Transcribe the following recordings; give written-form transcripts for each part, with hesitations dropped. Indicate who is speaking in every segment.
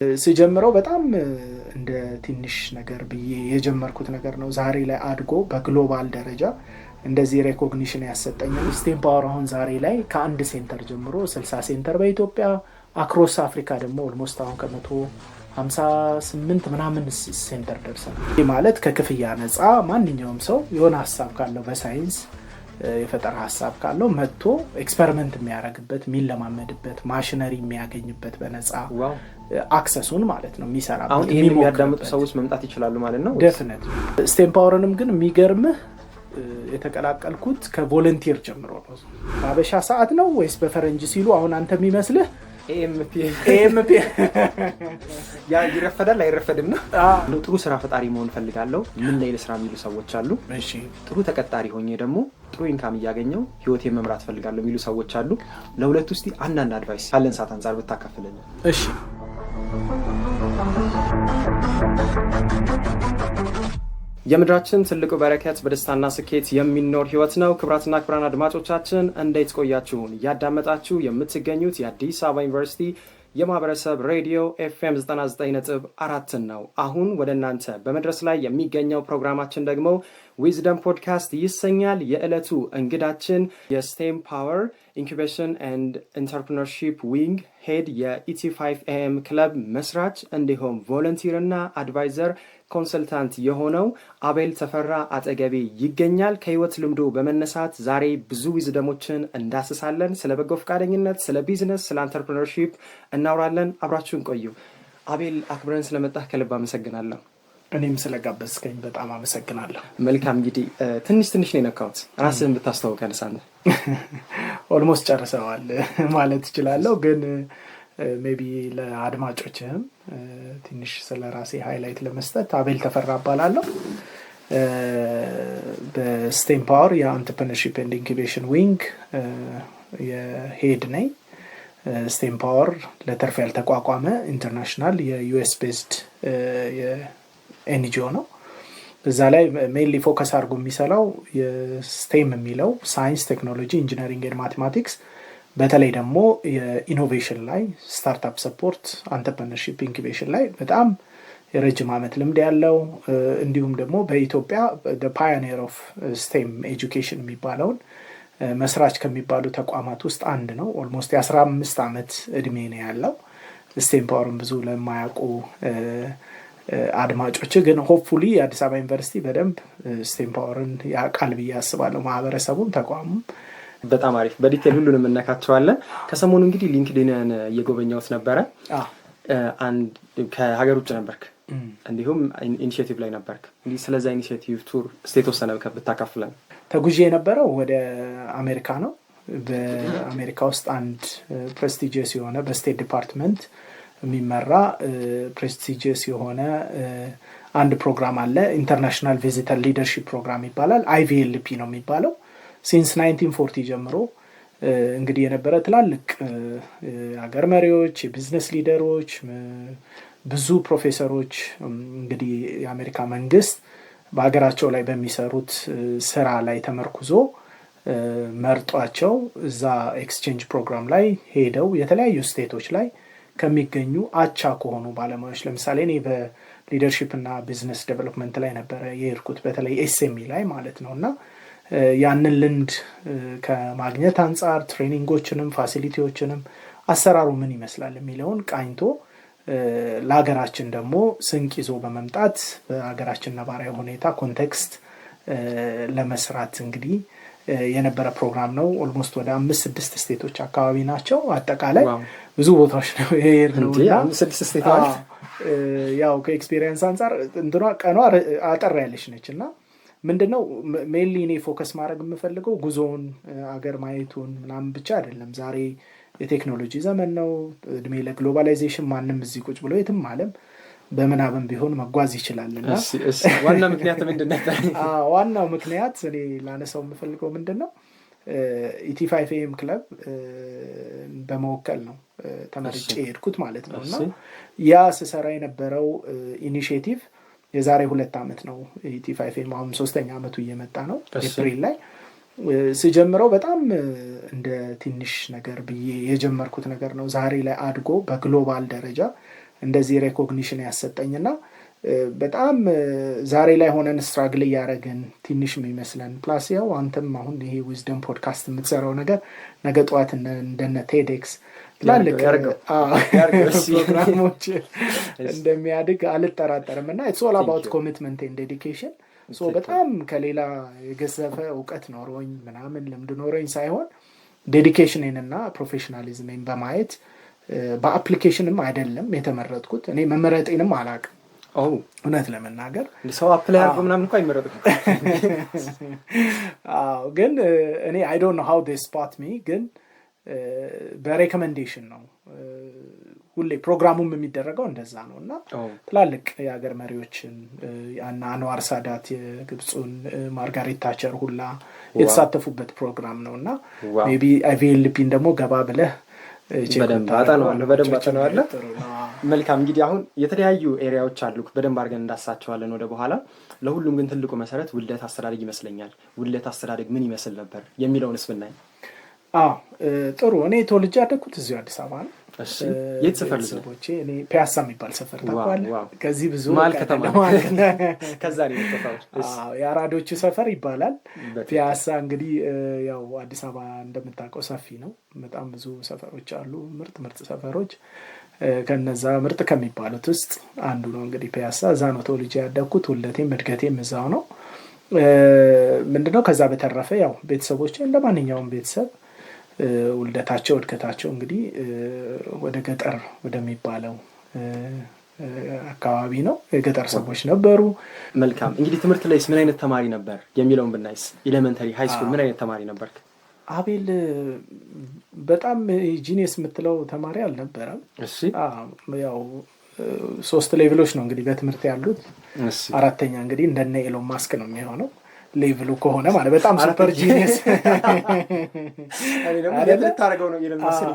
Speaker 1: ሲጀምረው በጣም እንደ ትንሽ ነገር ብዬ የጀመርኩት ነገር ነው። ዛሬ ላይ አድጎ በግሎባል ደረጃ እንደዚህ ሬኮግኒሽን ያሰጠኛል። ስቴም ፓወር አሁን ዛሬ ላይ ከአንድ ሴንተር ጀምሮ 60 ሴንተር በኢትዮጵያ አክሮስ አፍሪካ ደግሞ ኦልሞስት አሁን ከ158 ምናምን ሴንተር ደርሰናል። ይህ ማለት ከክፍያ ነፃ ማንኛውም ሰው የሆነ ሀሳብ ካለው በሳይንስ የፈጠራ ሀሳብ ካለው መጥቶ ኤክስፐሪመንት የሚያደርግበት የሚለማመድበት ማሽነሪ የሚያገኝበት በነፃ አክሰሱን ማለት ነው የሚሰራበት።
Speaker 2: አሁን ይሄን የሚያዳምጡ ሰዎች መምጣት ይችላሉ ማለት ነው።
Speaker 1: ዴፊኒትሊ ስቴም ፓወርንም ግን የሚገርምህ የተቀላቀልኩት ከቮለንቲር ጀምሮ ነው። በአበሻ ሰዓት ነው ወይስ በፈረንጅ ሲሉ አሁን አንተ የሚመስልህ
Speaker 2: ኤምፒ
Speaker 1: ያ
Speaker 2: ይረፈዳል አይረፈድም ነው። ጥሩ ስራ ፈጣሪ መሆን ፈልጋለሁ ምን ላይ ለስራ የሚሉ ሰዎች አሉ።
Speaker 1: እሺ
Speaker 2: ጥሩ ተቀጣሪ ሆኜ ደግሞ ጥሩ ኢንካም እያገኘው ህይወቴን መምራት ፈልጋለሁ የሚሉ ሰዎች አሉ። ለሁለት ውስጥ አንዳንድ አድቫይስ ካለን ሰዓት አንፃር ብታካፍልልን።
Speaker 1: እሺ
Speaker 2: የምድራችን ትልቁ በረከት በደስታና ስኬት የሚኖር ህይወት ነው። ክብራትና ክብራን አድማጮቻችን እንዴት ቆያችሁን? እያዳመጣችሁ የምትገኙት የአዲስ አበባ ዩኒቨርሲቲ የማህበረሰብ ሬዲዮ ኤፍኤም 99.4 ነው። አሁን ወደ እናንተ በመድረስ ላይ የሚገኘው ፕሮግራማችን ደግሞ ዊዝደም ፖድካስት ይሰኛል። የዕለቱ እንግዳችን የስቴም ፓወር ኢንኩቤሽን ኤንድ ኢንተርፕረነርሺፕ ዊንግ ሄድ የኢቲ5ኤም ክለብ መስራች እንዲሁም ቮለንቲር እና አድቫይዘር ኮንሰልታንት የሆነው አቤል ተፈራ አጠገቤ ይገኛል። ከህይወት ልምዶ በመነሳት ዛሬ ብዙ ዊዝደሞችን እንዳስሳለን። ስለ በጎ ፈቃደኝነት፣ ስለ ቢዝነስ፣ ስለ ኢንተርፕረነርሺፕ እናወራለን። አብራችሁን ቆዩ። አቤል አክብረን ስለመጣህ ከልብ አመሰግናለሁ።
Speaker 1: እኔም ስለጋበዝከኝ በጣም አመሰግናለሁ።
Speaker 2: መልካም እንግዲህ ትንሽ ነው የነካሁት። ራስህን ብታስተዋውቀን ሳንተ።
Speaker 1: ኦልሞስት ጨርሰዋል ማለት እችላለሁ፣ ግን ሜቢ ለአድማጮችህም ትንሽ ስለ ራሴ ሃይላይት ለመስጠት አቤል ተፈራ እባላለሁ። በስቴም ፓወር የኢንተርፕረነርሺፕ ኤንድ ኢንኩቤሽን ዊንግ የሄድ ነኝ። ስቴም ፓወር ለተርፍ ያልተቋቋመ ኢንተርናሽናል የዩኤስ ቤዝድ የኤንጂኦ ነው። እዛ ላይ ሜንሊ ፎከስ አድርጎ የሚሰራው የስቴም የሚለው ሳይንስ፣ ቴክኖሎጂ፣ ኢንጂነሪንግ ኤንድ ማቴማቲክስ በተለይ ደግሞ የኢኖቬሽን ላይ ስታርታፕ ሰፖርት፣ አንተርፕረነርሺፕ ኢንኩቤሽን ላይ በጣም የረጅም ዓመት ልምድ ያለው እንዲሁም ደግሞ በኢትዮጵያ ፓዮኒር ኦፍ ስቴም ኤጁኬሽን የሚባለውን መስራች ከሚባሉ ተቋማት ውስጥ አንድ ነው። ኦልሞስት የ15 ዓመት እድሜ ነው ያለው። ስቴም ፓወርን ብዙ ለማያውቁ አድማጮች ግን ሆፕፉሊ የአዲስ አበባ ዩኒቨርሲቲ በደንብ ስቴም ፓወርን ያውቃል ብዬ አስባለሁ። ማህበረሰቡም ተቋሙም።
Speaker 2: በጣም አሪፍ። በዲቴል ሁሉንም እናካቸዋለን። ከሰሞኑ እንግዲህ ሊንክድኢንን እየጎበኘሁት ነበረ። አንድ ከሀገር ውጭ ነበርክ፣ እንዲሁም ኢኒሼቲቭ ላይ ነበርክ። እንግዲህ ስለዛ ኢኒሼቲቭ ቱር ስቴት ወሰነ ብታካፍለን።
Speaker 1: ተጉዤ የነበረው ወደ አሜሪካ ነው። በአሜሪካ ውስጥ አንድ ፕሬስቲጂየስ የሆነ በስቴት ዲፓርትመንት የሚመራ ፕሬስቲጂየስ የሆነ አንድ ፕሮግራም አለ። ኢንተርናሽናል ቪዚተር ሊደርሺፕ ፕሮግራም ይባላል። IVLP ነው የሚባለው። ሲንስ 1940 ጀምሮ እንግዲህ የነበረ ትላልቅ አገር መሪዎች፣ የቢዝነስ ሊደሮች፣ ብዙ ፕሮፌሰሮች እንግዲህ የአሜሪካ መንግስት በሀገራቸው ላይ በሚሰሩት ስራ ላይ ተመርኩዞ መርጧቸው እዛ ኤክስቼንጅ ፕሮግራም ላይ ሄደው የተለያዩ ስቴቶች ላይ ከሚገኙ አቻ ከሆኑ ባለሙያዎች፣ ለምሳሌ እኔ በሊደርሺፕ እና ቢዝነስ ዴቨሎፕመንት ላይ ነበረ የሄድኩት፣ በተለይ SME ላይ ማለት ነው። እና ያንን ልምድ ከማግኘት አንጻር ትሬኒንጎችንም ፋሲሊቲዎችንም አሰራሩ ምን ይመስላል የሚለውን ቃኝቶ ለሀገራችን ደግሞ ስንቅ ይዞ በመምጣት በሀገራችን ነባራዊ ሁኔታ ኮንቴክስት ለመስራት እንግዲህ የነበረ ፕሮግራም ነው። ኦልሞስት ወደ 5-6 ስቴቶች አካባቢ ናቸው። አጠቃላይ ብዙ ቦታዎች ነው የሄድነው። ያው ከኤክስፔሪየንስ አንጻር እንትኗ ቀኗ አጠር ያለች ነች እና ምንድነው ሜንሊ እኔ ፎከስ ማድረግ የምፈልገው ጉዞውን አገር ማየቱን ምናምን ብቻ አይደለም። ዛሬ የቴክኖሎጂ ዘመን ነው። እድሜ ለግሎባላይዜሽን። ማንም እዚህ ቁጭ ብሎ የትም ዓለም በምናብም ቢሆን መጓዝ ይችላልና
Speaker 2: ዋና ምክንያት ምንድነው?
Speaker 1: ዋናው ምክንያት እኔ ላነሳው የምፈልገው ምንድነው ኢቲ5ኤም ክለብ በመወከል ነው ተመርጬ ሄድኩት ማለት ነው። እና ያ ስሰራ የነበረው ኢኒሼቲቭ የዛሬ 2 ዓመት ነው። ኢቲ5ኤም አሁን 3ኛ ዓመቱ እየመጣ ነው። ኤፕሪል ላይ ሲጀምረው በጣም እንደ ትንሽ ነገር ብዬ የጀመርኩት ነገር ነው። ዛሬ ላይ አድጎ በግሎባል ደረጃ እንደዚህ ሬኮግኒሽን ያሰጠኝና በጣም ዛሬ ላይ ሆነን ስትራግል እያደረግን ትንሽ የሚመስለን ፕላስ ያው አንተም አሁን ይሄ ዊዝደም ፖድካስት የምትሰራው ነገር ነገ ጠዋት እንደነ ቴዴክስ ትላልቅ ፕሮግራሞች እንደሚያድግ አልጠራጠርም። እና ኢትስ ኦል አባውት ኮሚትመንት ኤንድ ዴዲኬሽን። በጣም ከሌላ የገዘፈ እውቀት ኖሮኝ ምናምን ልምድ ኖሮኝ ሳይሆን ዴዲኬሽንን እና ፕሮፌሽናሊዝምን በማየት በአፕሊኬሽንም አይደለም የተመረጥኩት። እኔ መመረጤንም አላውቅም እውነት ለመናገር
Speaker 2: ሰው አፕላይ አድርጎ ምናምን እንኳን አይመረጥም።
Speaker 1: ግን እኔ I don't know how they spot me ግን በሬኮሜንዴሽን ነው ሁሌ ፕሮግራሙም የሚደረገው እንደዛ ነው። እና ትላልቅ የሀገር መሪዎችን አንዋር ሳዳት የግብፁን ማርጋሬት ታቸር ሁላ የተሳተፉበት ፕሮግራም ነው። እና ሜቢ IVLPን ደግሞ ገባ ብለህ
Speaker 2: በደንብ አጠናዋለሁ። መልካም እንግዲህ አሁን የተለያዩ ኤሪያዎች አሉ በደንብ አድርገን እንዳሳቸዋለን ወደ በኋላ። ለሁሉም ግን ትልቁ መሰረት ውልደት አስተዳደግ ይመስለኛል። ውልደት አስተዳደግ ምን ይመስል ነበር የሚለውንስ ብናይ?
Speaker 1: ጥሩ። እኔ ተወልጄ ያደግኩት እዚሁ አዲስ አበባ ነው።
Speaker 2: እሺ የት ሰፈር ነው?
Speaker 1: እኔ ፒያሳ የሚባል ሰፈር ታውቃለህ? ከዚህ ብዙ
Speaker 2: ማል ከተማ ከዛ ነው የመጣው።
Speaker 1: የአራዶቹ ሰፈር ይባላል ፒያሳ። እንግዲህ ያው አዲስ አበባ እንደምታውቀው ሰፊ ነው። በጣም ብዙ ሰፈሮች አሉ፣ ምርጥ ሰፈሮች። ከነዛ ምርጥ ከሚባሉት ውስጥ አንዱ ነው እንግዲህ ፒያሳ። እዛ ነው ተወልጄ ያደግኩት። ውልደቴም እድገቴም እዛው ነው። ምንድነው ከዛ በተረፈ ያው ቤተሰቦቼ እንደማንኛውም ቤተሰብ ውልደታቸው እድገታቸው እንግዲህ ወደ ገጠር ወደሚባለው አካባቢ ነው። የገጠር ሰዎች ነበሩ።
Speaker 2: መልካም እንግዲህ ትምህርት ላይስ ምን አይነት ተማሪ ነበር የሚለውን ብናይስ? ኤሌመንተሪ ሃይ ስኩል ምን አይነት ተማሪ ነበርክ?
Speaker 1: አቤል በጣም ጂኒየስ የምትለው ተማሪ አልነበረም።
Speaker 2: እሺ
Speaker 1: ያው 3 ሌቭሎች ነው እንግዲህ በትምህርት ያሉት። አራተኛ እንግዲህ እንደነ ኤሎን ማስክ ነው የሚሆነው ሌቭሉ ከሆነ ማለት በጣም ሱፐር ጂኒየስ
Speaker 2: አይደለም ታረጋው ነው ይለማስል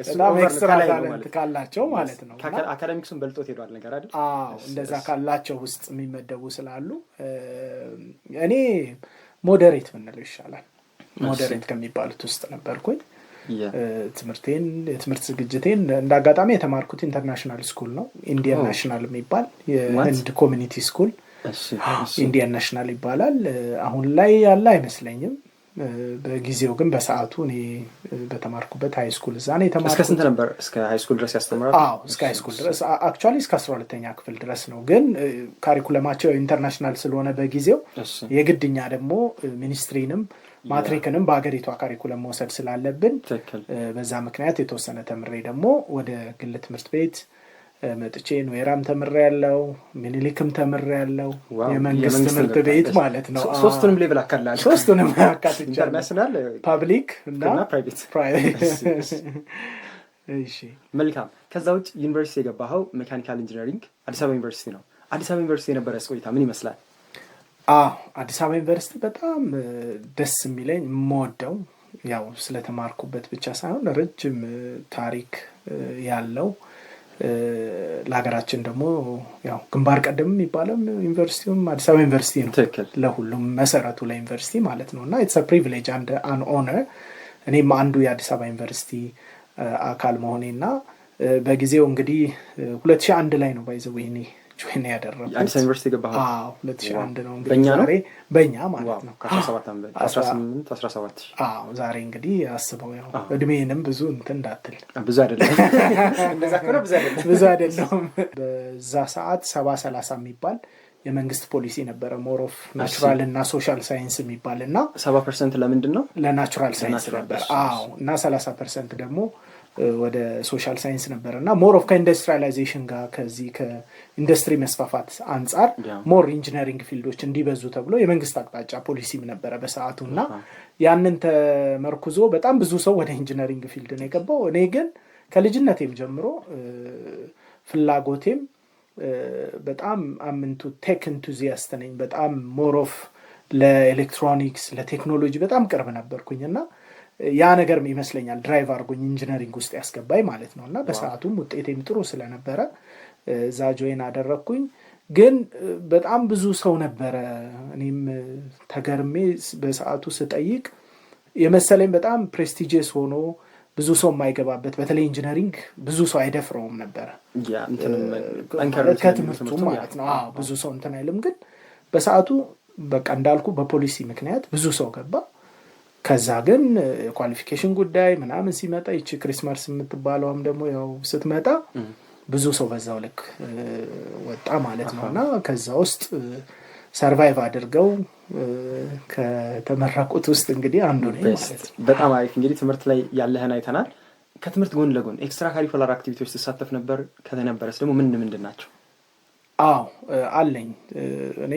Speaker 1: በጣም ኤክስትራ ታለንት ካላቸው ማለት ነው።
Speaker 2: አካዳሚክሱን በልጦት ሄዷል ነገር አይደል?
Speaker 1: እንደዛ ካላቸው ውስጥ የሚመደቡ ስላሉ እኔ ሞዴሬት ምንለው ይሻላል። ሞዴሬት ከሚባሉት ውስጥ ነበርኩኝ። የትምህርት ዝግጅቴን እንዳጋጣሚ የተማርኩት ኢንተርናሽናል ስኩል ነው። ኢንዲያን ናሽናል የሚባል የህንድ ኮሚኒቲ ስኩል ኢንዲያን ናሽናል ይባላል። አሁን ላይ ያለ አይመስለኝም። በጊዜው ግን በሰዓቱ እኔ በተማርኩበት ሃይ ስኩል እዛ ነው የተማርኩት።
Speaker 2: እስከ ስንት ነበር? እስከ ሃይ ስኩል ድረስ ያስተምራል?
Speaker 1: እስከ ሃይ ስኩል ድረስ አክቹአሊ እስከ 12ኛ ክፍል ድረስ ነው። ግን ካሪኩለማቸው ኢንተርናሽናል ስለሆነ በጊዜው የግድኛ ደግሞ ሚኒስትሪንም ማትሪክንም በአገሪቷ ካሪኩለም መውሰድ ስላለብን በዛ ምክንያት የተወሰነ ተምሬ ደግሞ ወደ ግል ትምህርት ቤት መጥቼ ኖዌራም ተምሬያለሁ፣ ሚኒሊክም ተምሬያለሁ። የመንግስት ትምህርት ቤት ማለት ነው።
Speaker 2: ሶስቱንም ሌቭል አካላል።
Speaker 1: ሶስቱንም አካትቻለሁ፣
Speaker 2: ኢንተርናሽናል፣
Speaker 1: ፐብሊክ እና ፕራይቬት። እሺ
Speaker 2: መልካም። ከዛ ውጭ ዩኒቨርሲቲ የገባኸው ሜካኒካል ኢንጂነሪንግ አዲስ አበባ ዩኒቨርሲቲ ነው። አዲስ አበባ ዩኒቨርሲቲ የነበረ ቆይታ ምን ይመስላል?
Speaker 1: አዲስ አበባ ዩኒቨርሲቲ በጣም ደስ የሚለኝ የምወደው ያው ስለተማርኩበት ብቻ ሳይሆን ረጅም ታሪክ ያለው ለሀገራችን ደግሞ ያው ግንባር ቀደም የሚባለው ዩኒቨርሲቲውም አዲስ አበባ ዩኒቨርሲቲ ነው። ለሁሉም መሰረቱ ለዩኒቨርሲቲ ማለት ነው። እና ኢትስ አ ፕሪቪሌጅ አንድ አን ኦነር። እኔም አንዱ የአዲስ አበባ ዩኒቨርሲቲ አካል መሆኔና በጊዜው እንግዲህ 2001 ላይ ነው ባይዘው ይሄኔ ጆይን ያደረኩት።
Speaker 2: አዲስ አበባ ዩኒቨርሲቲ ገባሁ
Speaker 1: 2001 ነው እንግዲህ ዛሬ በእኛ ማለት ነው
Speaker 2: ከ17 ዓመት 18 17
Speaker 1: ዛሬ እንግዲህ አስበው ያው እድሜንም ብዙ እንትን እንዳትል
Speaker 2: ብዙ አይደለም እንደዛ ከሆነ ብዙ አይደለም።
Speaker 1: በዛ ሰዓት 70-30 የሚባል የመንግስት ፖሊሲ ነበረ። ሞር ኦፍ ናቹራል እና ሶሻል ሳይንስ የሚባልና
Speaker 2: 70% ለምንድን ነው?
Speaker 1: ለናቹራል ሳይንስ ነበር። እና 30% ደግሞ ወደ ሶሻል ሳይንስ ነበርና ሞር ኦፍ ከኢንዱስትሪያላይዜሽን ጋር ከዚህ ከኢንዱስትሪ መስፋፋት አንፃር ሞር ኢንጂነሪንግ ፊልዶች እንዲበዙ ተብሎ የመንግስት አቅጣጫ ፖሊሲም ነበረ በሰዓቱና ያንን ተመርኩዞ በጣም ብዙ ሰው ወደ ኢንጂነሪንግ ፊልድ ነው የገባው። እኔ ግን ከልጅነቴም ጀምሮ ፍላጎቴም በጣም አምንቱ ቴክ ኢንቱዚያስት ነኝ። በጣም ሞር ኦፍ ለኤሌክትሮኒክስ ለቴክኖሎጂ በጣም ቅርብ ነበርኩኝና ያ ነገር ይመስለኛል ድራይቭ አድርጎኝ ኢንጂነሪንግ ውስጥ ያስገባኝ ማለት ነው። እና በሰዓቱም ውጤቴም ጥሩ ስለነበረ እዛ ጆይን አደረግኩኝ። ግን በጣም ብዙ ሰው ነበረ። እኔም ተገርሜ በሰዓቱ ስጠይቅ የመሰለኝ በጣም ፕሬስቲጂየስ ሆኖ ብዙ ሰው የማይገባበት በተለይ ኢንጂነሪንግ ብዙ ሰው አይደፍረውም ነበረ ከትምህርቱ ማለት ነው። ብዙ ሰው እንትን አይልም። ግን በሰዓቱ በቃ እንዳልኩ በፖሊሲ ምክንያት ብዙ ሰው ገባ። ከዛ ግን ኳሊፊኬሽን ጉዳይ ምናምን ሲመጣ ይቺ ክሪስማስ የምትባለውም ደግሞ ያው ስትመጣ ብዙ ሰው በዛው ልክ ወጣ ማለት ነው። እና ከዛ ውስጥ ሰርቫይቭ አድርገው ከተመረቁት ውስጥ እንግዲህ አንዱ ነኝ ማለት ነው።
Speaker 2: በጣም አሪፍ። እንግዲህ ትምህርት ላይ ያለህን አይተናል። ከትምህርት ጎን ለጎን ኤክስትራ ካሪኩላር አክቲቪቲዎች ተሳተፍ ነበር? ከተነበረስ ደግሞ ምንድን ናቸው?
Speaker 1: አለኝ። እኔ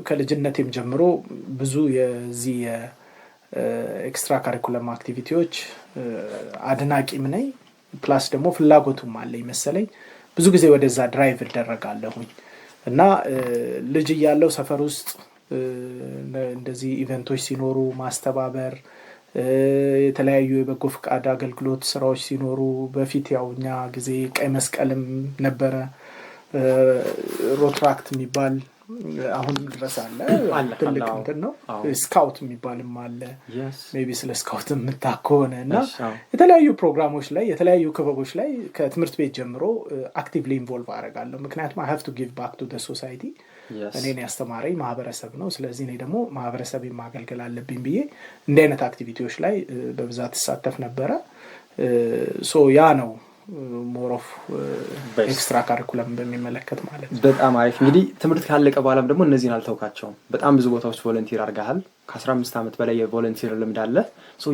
Speaker 1: ከልጅነቴም ጀምሮ ብዙ የዚህ የኤክስትራ ካሪኩለም አክቲቪቲዎች አድናቂም ነኝ። ፕላስ ደግሞ ፍላጎቱም አለኝ መሰለኝ። ብዙ ጊዜ ወደዛ ድራይቭ እደረጋለሁኝ እና ልጅ እያለሁ ሰፈር ውስጥ እንደዚህ ኢቨንቶች ሲኖሩ ማስተባበር፣ የተለያዩ የበጎ ፍቃድ አገልግሎት ስራዎች ሲኖሩ በፊት ያው እኛ ጊዜ ቀይ መስቀልም ነበረ፣ ሮትራክት የሚባል አሁንም ድረስ አለ። ትልቅ እንትን ነው። ስካውት የሚባልም አለ። ሜቢ ስለ ስካውት የምታከሆነ እና የተለያዩ ፕሮግራሞች ላይ የተለያዩ ክበቦች ላይ ከትምህርት ቤት ጀምሮ አክቲቭሊ ኢንቮልቭ አደርጋለሁ። ምክንያቱም I have to give back to the society። እኔን ያስተማረኝ ማህበረሰብ ነው። ስለዚህ እኔ ደግሞ ማህበረሰቤን ማገልገል አለብኝ ብዬ እንዲህ አይነት አክቲቪቲዎች ላይ በብዛት እሳተፍ ነበረ። ያ ነው ሞር ኦፍ ኤክስትራ ካሪኩለም በሚመለከት ማለት ነው።
Speaker 2: በጣም አሪፍ። እንግዲህ ትምህርት ካለቀ በኋላም ደግሞ እነዚህን አልተውካቸውም። በጣም ብዙ ቦታዎች ቮለንቲር አድርገሃል። ከ15 ዓመት በላይ የቮለንቲር ልምድ አለ።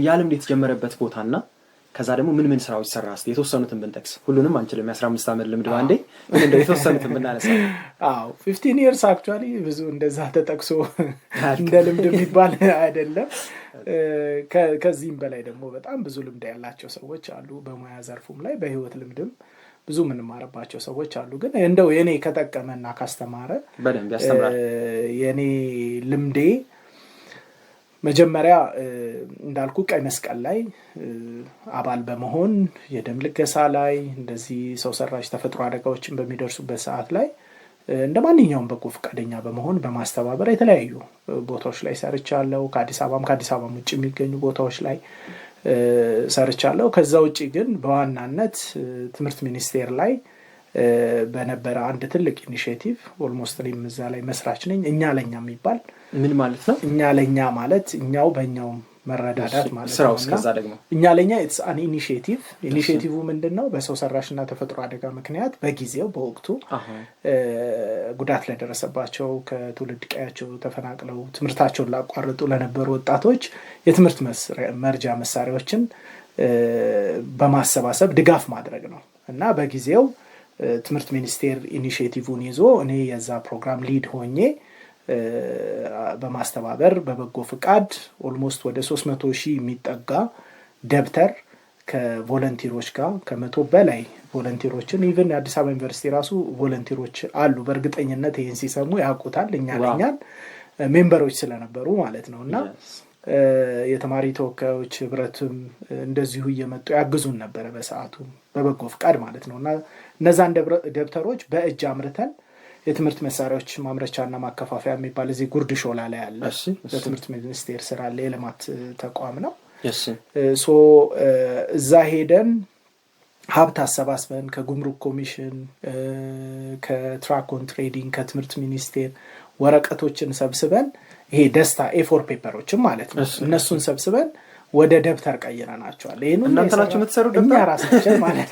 Speaker 2: ያ ልምድ የተጀመረበት ቦታና ከዛ ደግሞ ምን ስራዎች ሰራ? እስቲ የተወሰኑትን ብንጠቅስ። ሁሉንም አንችልም፣ የ15 ዓመት ልምድ ባንዴ፣ ግን እንደው የተወሰኑትን ብናነሳ።
Speaker 1: 15 years actually ብዙ እንደዛ ተጠቅሶ እንደ ልምድ የሚባል አይደለም። ከዚህም በላይ ደግሞ በጣም ብዙ ልምድ ያላቸው ሰዎች አሉ። በሙያ ዘርፉም ላይ በህይወት ልምድም ብዙ የምንማርባቸው ሰዎች አሉ። ግን እንደው የኔ ከጠቀመና ካስተማረ
Speaker 2: በደንብ ያስተምራል
Speaker 1: የኔ ልምዴ መጀመሪያ እንዳልኩ ቀይ መስቀል ላይ አባል በመሆን የደም ልገሳ ላይ እንደዚህ ሰው ሰራሽ ተፈጥሮ አደጋዎችን በሚደርሱበት ሰዓት ላይ እንደማንኛውም በጎ ፈቃደኛ በመሆን በማስተባበር የተለያዩ ቦታዎች ላይ ሰርቻለሁ። ከአዲስ አበባም ውጭ የሚገኙ ቦታዎች ላይ ሰርቻለሁ። ከዛ ውጭ ግን በዋናነት ትምህርት ሚኒስቴር ላይ በነበረ አንድ ትልቅ ኢኒሼቲቭ ኦልሞስት እኔም እዛ ላይ መስራች ነኝ። እኛ ለኛ የሚባል
Speaker 2: ምን ማለት ነው?
Speaker 1: እኛ ለኛ ማለት እኛው በእኛው መረዳዳት ማለት
Speaker 2: ነው። እስከዛ ደግሞ
Speaker 1: እኛ ለኛ ኢትስ አን ኢኒሼቲቭ ምንድነው? በሰው ሰራሽና ተፈጥሮ አደጋ ምክንያት በጊዜው በወቅቱ ጉዳት ለደረሰባቸው ከትውልድ ቀያቸው ተፈናቅለው ትምህርታቸውን ላቋርጡ ለነበሩ ወጣቶች የትምህርት መርጃ መሳሪያዎችን በማሰባሰብ ድጋፍ ማድረግ ነው እና በጊዜው ትምህርት ሚኒስቴር ኢኒሼቲቭን ይዞ እኔ የዛ ፕሮግራም ሊድ ሆኜ በማስተባበር በበጎ ፍቃድ ኦልሞስት ወደ 300,000 የሚጠጋ ደብተር ከቮለንቲሮች ጋር ከ100 በላይ ቮለንቲሮችን ኢቭን አዲስ አበባ ዩኒቨርሲቲ ራሱ ቮለንቲሮች አሉ። በእርግጠኝነት ይሄን ሲሰሙ ያውቁታል። እኛ ለኛን ሜምበሮች ስለነበሩ ማለት ነውና የተማሪ ተወካዮች ህብረትም እንደዚሁ እየመጡ ያግዙን ነበር በሰዓቱ በበጎ ፍቃድ ማለት ነውና እነዛን ደብተሮች በእጅ አምርተን የትምህርት መሳሪያዎች ማምረቻና ማከፋፈያ የሚባል እዚህ ጉርድ ሾላ ላይ ያለ በትምህርት ሚኒስቴር ስራ ያለ የልማት ተቋም ነው። እዛ ሄደን ሀብት አሰባስበን ከጉምሩክ ኮሚሽን ከትራክ ኦን ትሬዲንግ ከትምህርት ሚኒስቴር ወረቀቶችን ሰብስበን ይሄ ደስታ A4 ፔፐሮችን ማለት ነው እነሱን ሰብስበን ወደ ደብተር ቀይረናቸዋል።
Speaker 2: እናንተ ናችሁ የምትሰሩት?
Speaker 1: እኛ ራሳችን ማለት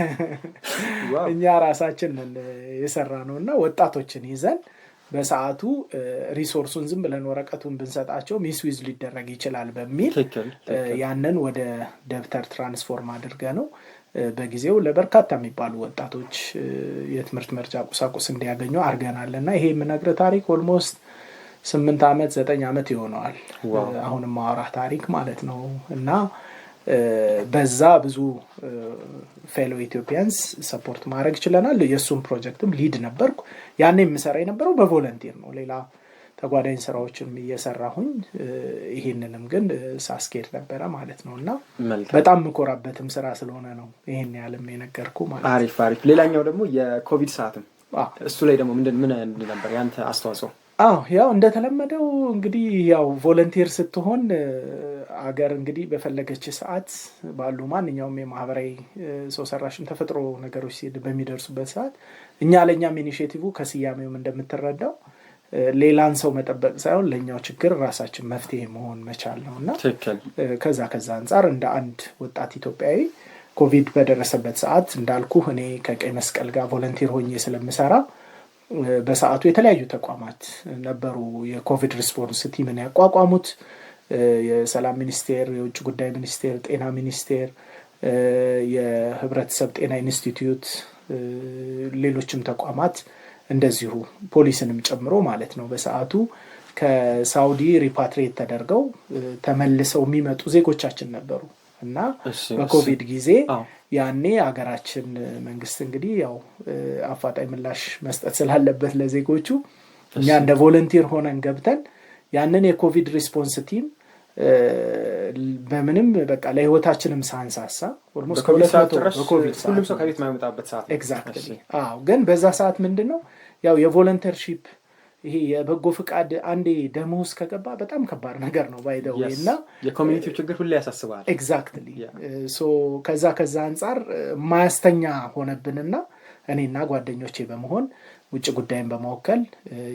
Speaker 1: እኛ ራሳችን የሰራነውና ወጣቶችን ይዘን በሰዓቱ ሪሶርሱን ዝም ብለን ወረቀቱን ብንሰጣቸው ሚስዊዝ ሊደረግ ይችላል በሚል ያንን ወደ ደብተር ትራንስፎርም አድርገነው በጊዜው ለበርካታ የሚባሉ ወጣቶች የትምህርት መርጃ ቁሳቁስ እንዲያገኙ አድርገናልና ይሄ የምነግርህ ታሪክ ኦልሞስት 8 ዓመት 9 ዓመት ይሆነዋል አሁንም ማውራ ታሪክ ማለት ነው። እና በዛ ብዙ ፌሎ ኢትዮጵያንስ ሰፖርት ማድረግ ይችላል። የሱም ፕሮጀክትም ሊድ ነበርኩ። ያኔ የምሰራ የነበረው በቮለንቲር ነው። ሌላ ተጓዳኝ ስራዎችን እየሰራሁኝ ይሄንንም ግን ሳስኬድ ነበረ ማለት ነውና በጣም ምኮራበትም ስራ ስለሆነ ነው ይሄን ያለም የነገርኩ ማለት ነው።
Speaker 2: አሪፍ። ሌላኛው ደግሞ የኮቪድ ሰዓትም እሱ ላይ ደግሞ ምን ነበር ያንተ አስተዋጽኦ?
Speaker 1: ያው እንደተለመደው እንግዲህ ያው ቮለንቲር ስትሆን አገር እንግዲህ በፈለገች ሰዓት ባሉ ማንኛውም የማህበራዊ ሰው ሰራሽም ተፈጥሮ ነገሮች በሚደርሱበት ሰዓት እኛ ለኛም ኢኒሼቲቭ ከስያሜውም እንደምትረዳው ሌላን ሰው መጠበቅ ሳይሆን ለኛው ችግር ራሳችን መፍትሄ መሆን መቻል ነውና ከዛ አንፃር እንደ አንድ ወጣት ኢትዮጵያዊ ኮቪድ በደረሰበት ሰዓት እንዳልኩ እኔ ከቀይ መስቀል ጋር ቮለንቲር ሆኜ ስለምሰራ በሰዓቱ የተለያዩ ተቋማት ነበሩ የኮቪድ ሪስፖንስ ቲምን ያቋቋሙት የሰላም ሚኒስቴር፣ የውጭ ጉዳይ ሚኒስቴር፣ ጤና ሚኒስቴር፣ የህብረተሰብ ጤና ኢንስቲትዩት፣ ሌሎችም ተቋማት እንደዚሁ ፖሊስንም ጨምሮ ማለት ነው። በሰዓቱ ከሳውዲ ሪፓትሪየት ተደርገው ተመልሰው የሚመጡ ዜጎቻችን ነበሩ እና በኮቪድ ጊዜ ያኔ ሀገራችን መንግስት እንግዲህ ያው አፋጣኝ ምላሽ መስጠት ስላለበት ለዜጎቹ እኛ እንደ ቮለንቲር ሆነን ገብተን ያንን የኮቪድ ሪስፖንስ ቲም በምንም በቃ ለህይወታችንም ሳንሳሳ ኦልሞስት
Speaker 2: በኮቪድ ሁሉም ሰው ከቤት ማይወጣበት ሰዓት
Speaker 1: ኤግዛክትሊ ግን በዛ ሰዓት ምንድነው ያው የቮለንተርሺፕ ይሄ የበጎ ፍቃድ አንዴ ደሞዝ ከገባ በጣም ከባድ ነገር ነው ባይደውና
Speaker 2: የኮሚኒቲው ችግር ሁሉ ያሳስባል
Speaker 1: ኤግዛክትሊ ሶ ከዛ አንፃር ማያስተኛ ሆነብንና እኔና ጓደኞቼ በመሆን ውጭ ጉዳይን በመወከል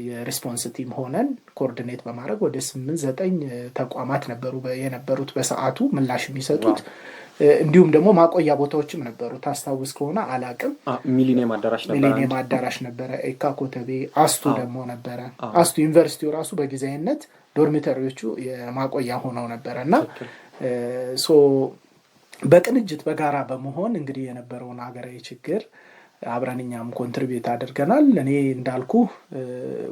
Speaker 1: የሪስፖንስ ቲም ሆነን ኮኦርዲኔት በማድረግ ወደ 8-9 ተቋማት የነበሩት በሰዓቱ ምላሽ የሚሰጡት እንዲሁም ደግሞ ማቆያ ቦታዎችም ነበሩ ታስታውስ ከሆነ አላቅም
Speaker 2: ሚሊኒየም
Speaker 1: አዳራሽ ነበረ ኤካ ኮተቤ አስቱ ደግሞ ነበረ አስቱ ዩኒቨርሲቲው ራሱ በጊዜያዊነት ዶርሚተሪዎቹ የማቆያ ሆነው ነበረና ሶ በቅንጅት በጋራ በመሆን እንግዲህ የነበረውን ሀገራዊ ችግር አብረንኛም ኮንትሪቢዩት አድርገናል። እኔ እንዳልኩ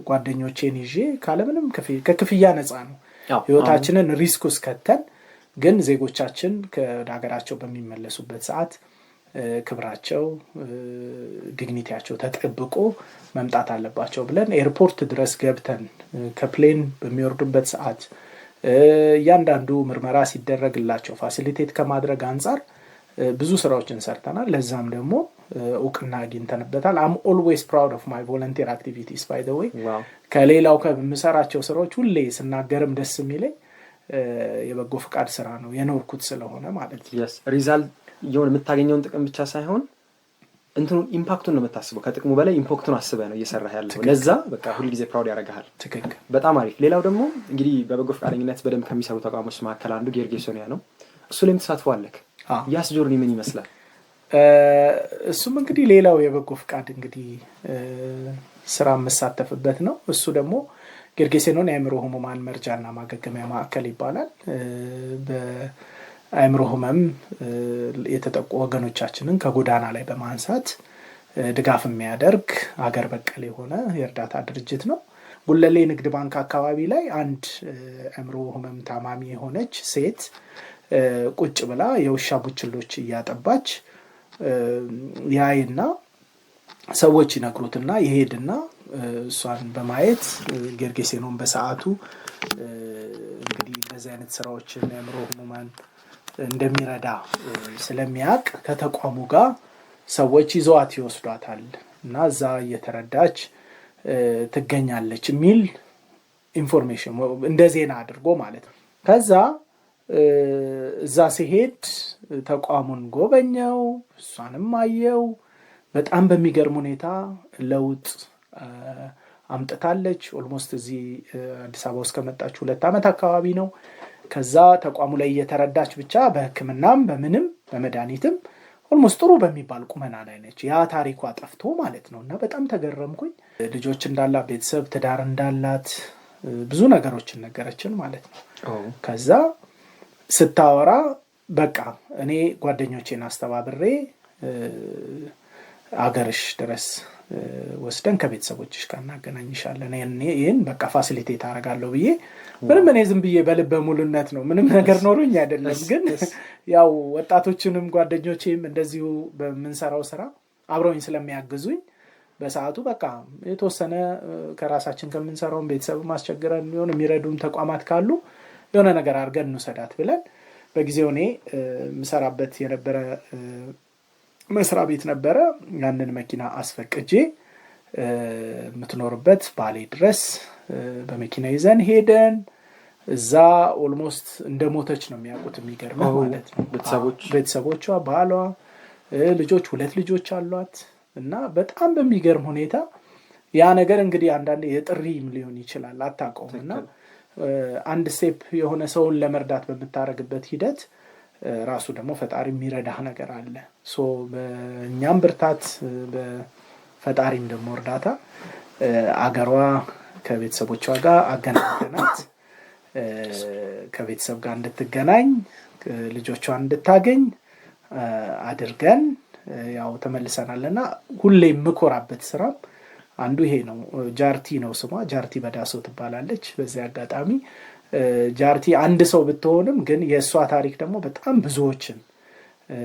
Speaker 1: ጓደኞቼን ይዤ ካለምንም ከክፍያ ነፃ ነው ህይወታችንን ሪስክ ውስጥ ከተን ግን ዜጎቻችን ከሀገራቸው በሚመለሱበት ሰዓት ክብራቸው ዲግኒቲያቸው ተጠብቆ መምጣት አለባቸው ብለን ኤርፖርት ድረስ ገብተን ከፕሌን በሚወርዱበት ሰዓት እያንዳንዱ ምርመራ ሲደረግላቸው ፋሲሊቴት ከማድረግ አንፃር ብዙ ስራዎችን ሰርተናል። ለዛም ደግሞ እውቅና አግኝተንበታል። I'm always proud of my volunteer activities by the way ከሌላው ከምሰራቸው ስራዎች ሁሌ ስናገርም ደስ የሚለኝ የበጎ ፍቃድ ስራ ነው የኖርኩት ስለሆነ ማለት ነው።
Speaker 2: yes ሪዛልት የሆነ የምታገኘውን ጥቅም ብቻ ሳይሆን እንትኑን ኢምፓክቱን ነው የምታስበው ከጥቅሙ በላይ ኢምፓክቱን አስበህ ነው እየሰራህ ያለው ለዛ በቃ ሁሉ ጊዜ ፕራውድ ያደርጋል።
Speaker 1: ትክክል
Speaker 2: በጣም አሪፍ። ሌላው ደግሞ እንግዲህ በበጎ ፍቃደኝነት በደንብ ከሚሰሩ ተቋሞች መካከል አንዱ ጌርጌሶኒያ ነው። እሱ ላይ ተሳትፎ አለክ ያስ ጆርኒ ምን ይመስላል?
Speaker 1: እሱም እንግዲህ ሌላው የበጎ ፍቃድ እንግዲህ ስራ መሳተፍበት ነው። እሱ ደግሞ ጌርጌሴኖን የአእምሮ ህሙማን መርጃና ማገገሚያ ማዕከል ይባላል። በአእምሮ ህመም የተጠቁ ወገኖቻችንን ከጎዳና ላይ በማንሳት ድጋፍ የሚያደርግ ሀገር በቀል የሆነ የእርዳታ ድርጅት ነው። ጉለሌ ንግድ ባንክ አካባቢ ላይ አንድ አእምሮ ህመም ታማሚ የሆነች ሴት ቁጭ ብላ የውሻ ቡችሎች እያጠባች ያይና ሰዎች ይነግሩትና ይሄድና እሷን በማየት ጌርጌሴኖን በሰዓቱ እንግዲህ እንደዚህ አይነት ስራዎችን አእምሮ ህሙማን እንደሚረዳ ስለሚያውቅ ከተቋሙ ጋር ሰዎች ይዘዋት ይወስዷታል እና እዛ እየተረዳች ትገኛለች የሚል ኢንፎርሜሽን እንደ ዜና አድርጎ ማለት ነው። ከዛ እዛ ሲሄድ ተቋሙን ጎበኘው፣ እሷንም አየው። በጣም በሚገርም ሁኔታ ለውጥ አምጥታለች። ኦልሞስት እዚህ አዲስ አበባ ውስጥ ከመጣች 2 ዓመት አካባቢ ነው። ከዛ ተቋሙ ላይ እየተረዳች ብቻ በህክምናም በምንም በመድኃኒትም ኦልሞስት ጥሩ በሚባል ቁመና ላይ ነች። ያ ታሪኳ ጠፍቶ ማለት ነው። እና በጣም ተገረምኩኝ። ልጆች እንዳላት፣ ቤተሰብ ትዳር እንዳላት ብዙ ነገሮችን ነገረችን ማለት ነው። ከዛ ስታወራ በቃ እኔ ጓደኞቼን አስተባብሬ አገርሽ ድረስ ወስደን ከቤተሰቦችሽ ጋር እናገናኝሻለን ይሄን በቃ ፋሲሊቴት አደርጋለሁ ብዬ ምንም እኔ ዝም ብዬ በልበ ሙሉነት ነው ምንም ነገር ኖሮኝ አይደለም። ግን ያው ወጣቶችንም ጓደኞቼም እንደዚሁ በመንሰራው ስራ አብረውኝ ስለሚያግዙኝ በሰዓቱ በቃ የተወሰነ ከራሳችን ከምንሰራው ቤተሰብ ማስቸገረን የሆነ የሚረዱም ተቋማት ካሉ የሆነ ነገር አድርገን እንሰዳት ብለን በጊዜው እኔ ምሰራበት የነበረ መስሪያ ቤት ነበረ። ያንን መኪና አስፈቅጄ የምትኖርበት ባሌ ድረስ በመኪና ይዘን ሄደን እዛ ኦልሞስት እንደሞተች ነው የሚያውቁት የሚገርመው ማለት ነው። ቤተሰቦቿ ባሏ ልጆች 2 ልጆች አሏት እና በጣም በሚገርም ሁኔታ ያ ነገር እንግዲህ አንዳንዴ የጥሪም ሊሆን ይችላል አታውቀውም። እና አንድ ስቴፕ የሆነ ሰውን ለመርዳት በምታረግበት ሂደት ራሱ ደግሞ ፈጣሪ የሚረዳህ ነገር አለ። ሶ በእኛም ብርታት በፈጣሪም ደግሞ እርዳታ አገሯ ከቤተሰቦቿ ጋር አገናኝተናት ከቤተሰብ ጋር እንድትገናኝ ልጆቿን እንድታገኝ አድርገን ያው ተመልሰናልና ሁሌ የምኮራበት ስራም አንዱ ይሄ ነው። ጃርቲ ነው ስሟ፣ ጃርቲ በዳሶ ትባላለች። በዚህ አጋጣሚ ጃርቲ አንድ ሰው ብትሆንም ግን የእሷ ታሪክ ደግሞ በጣም ብዙዎችን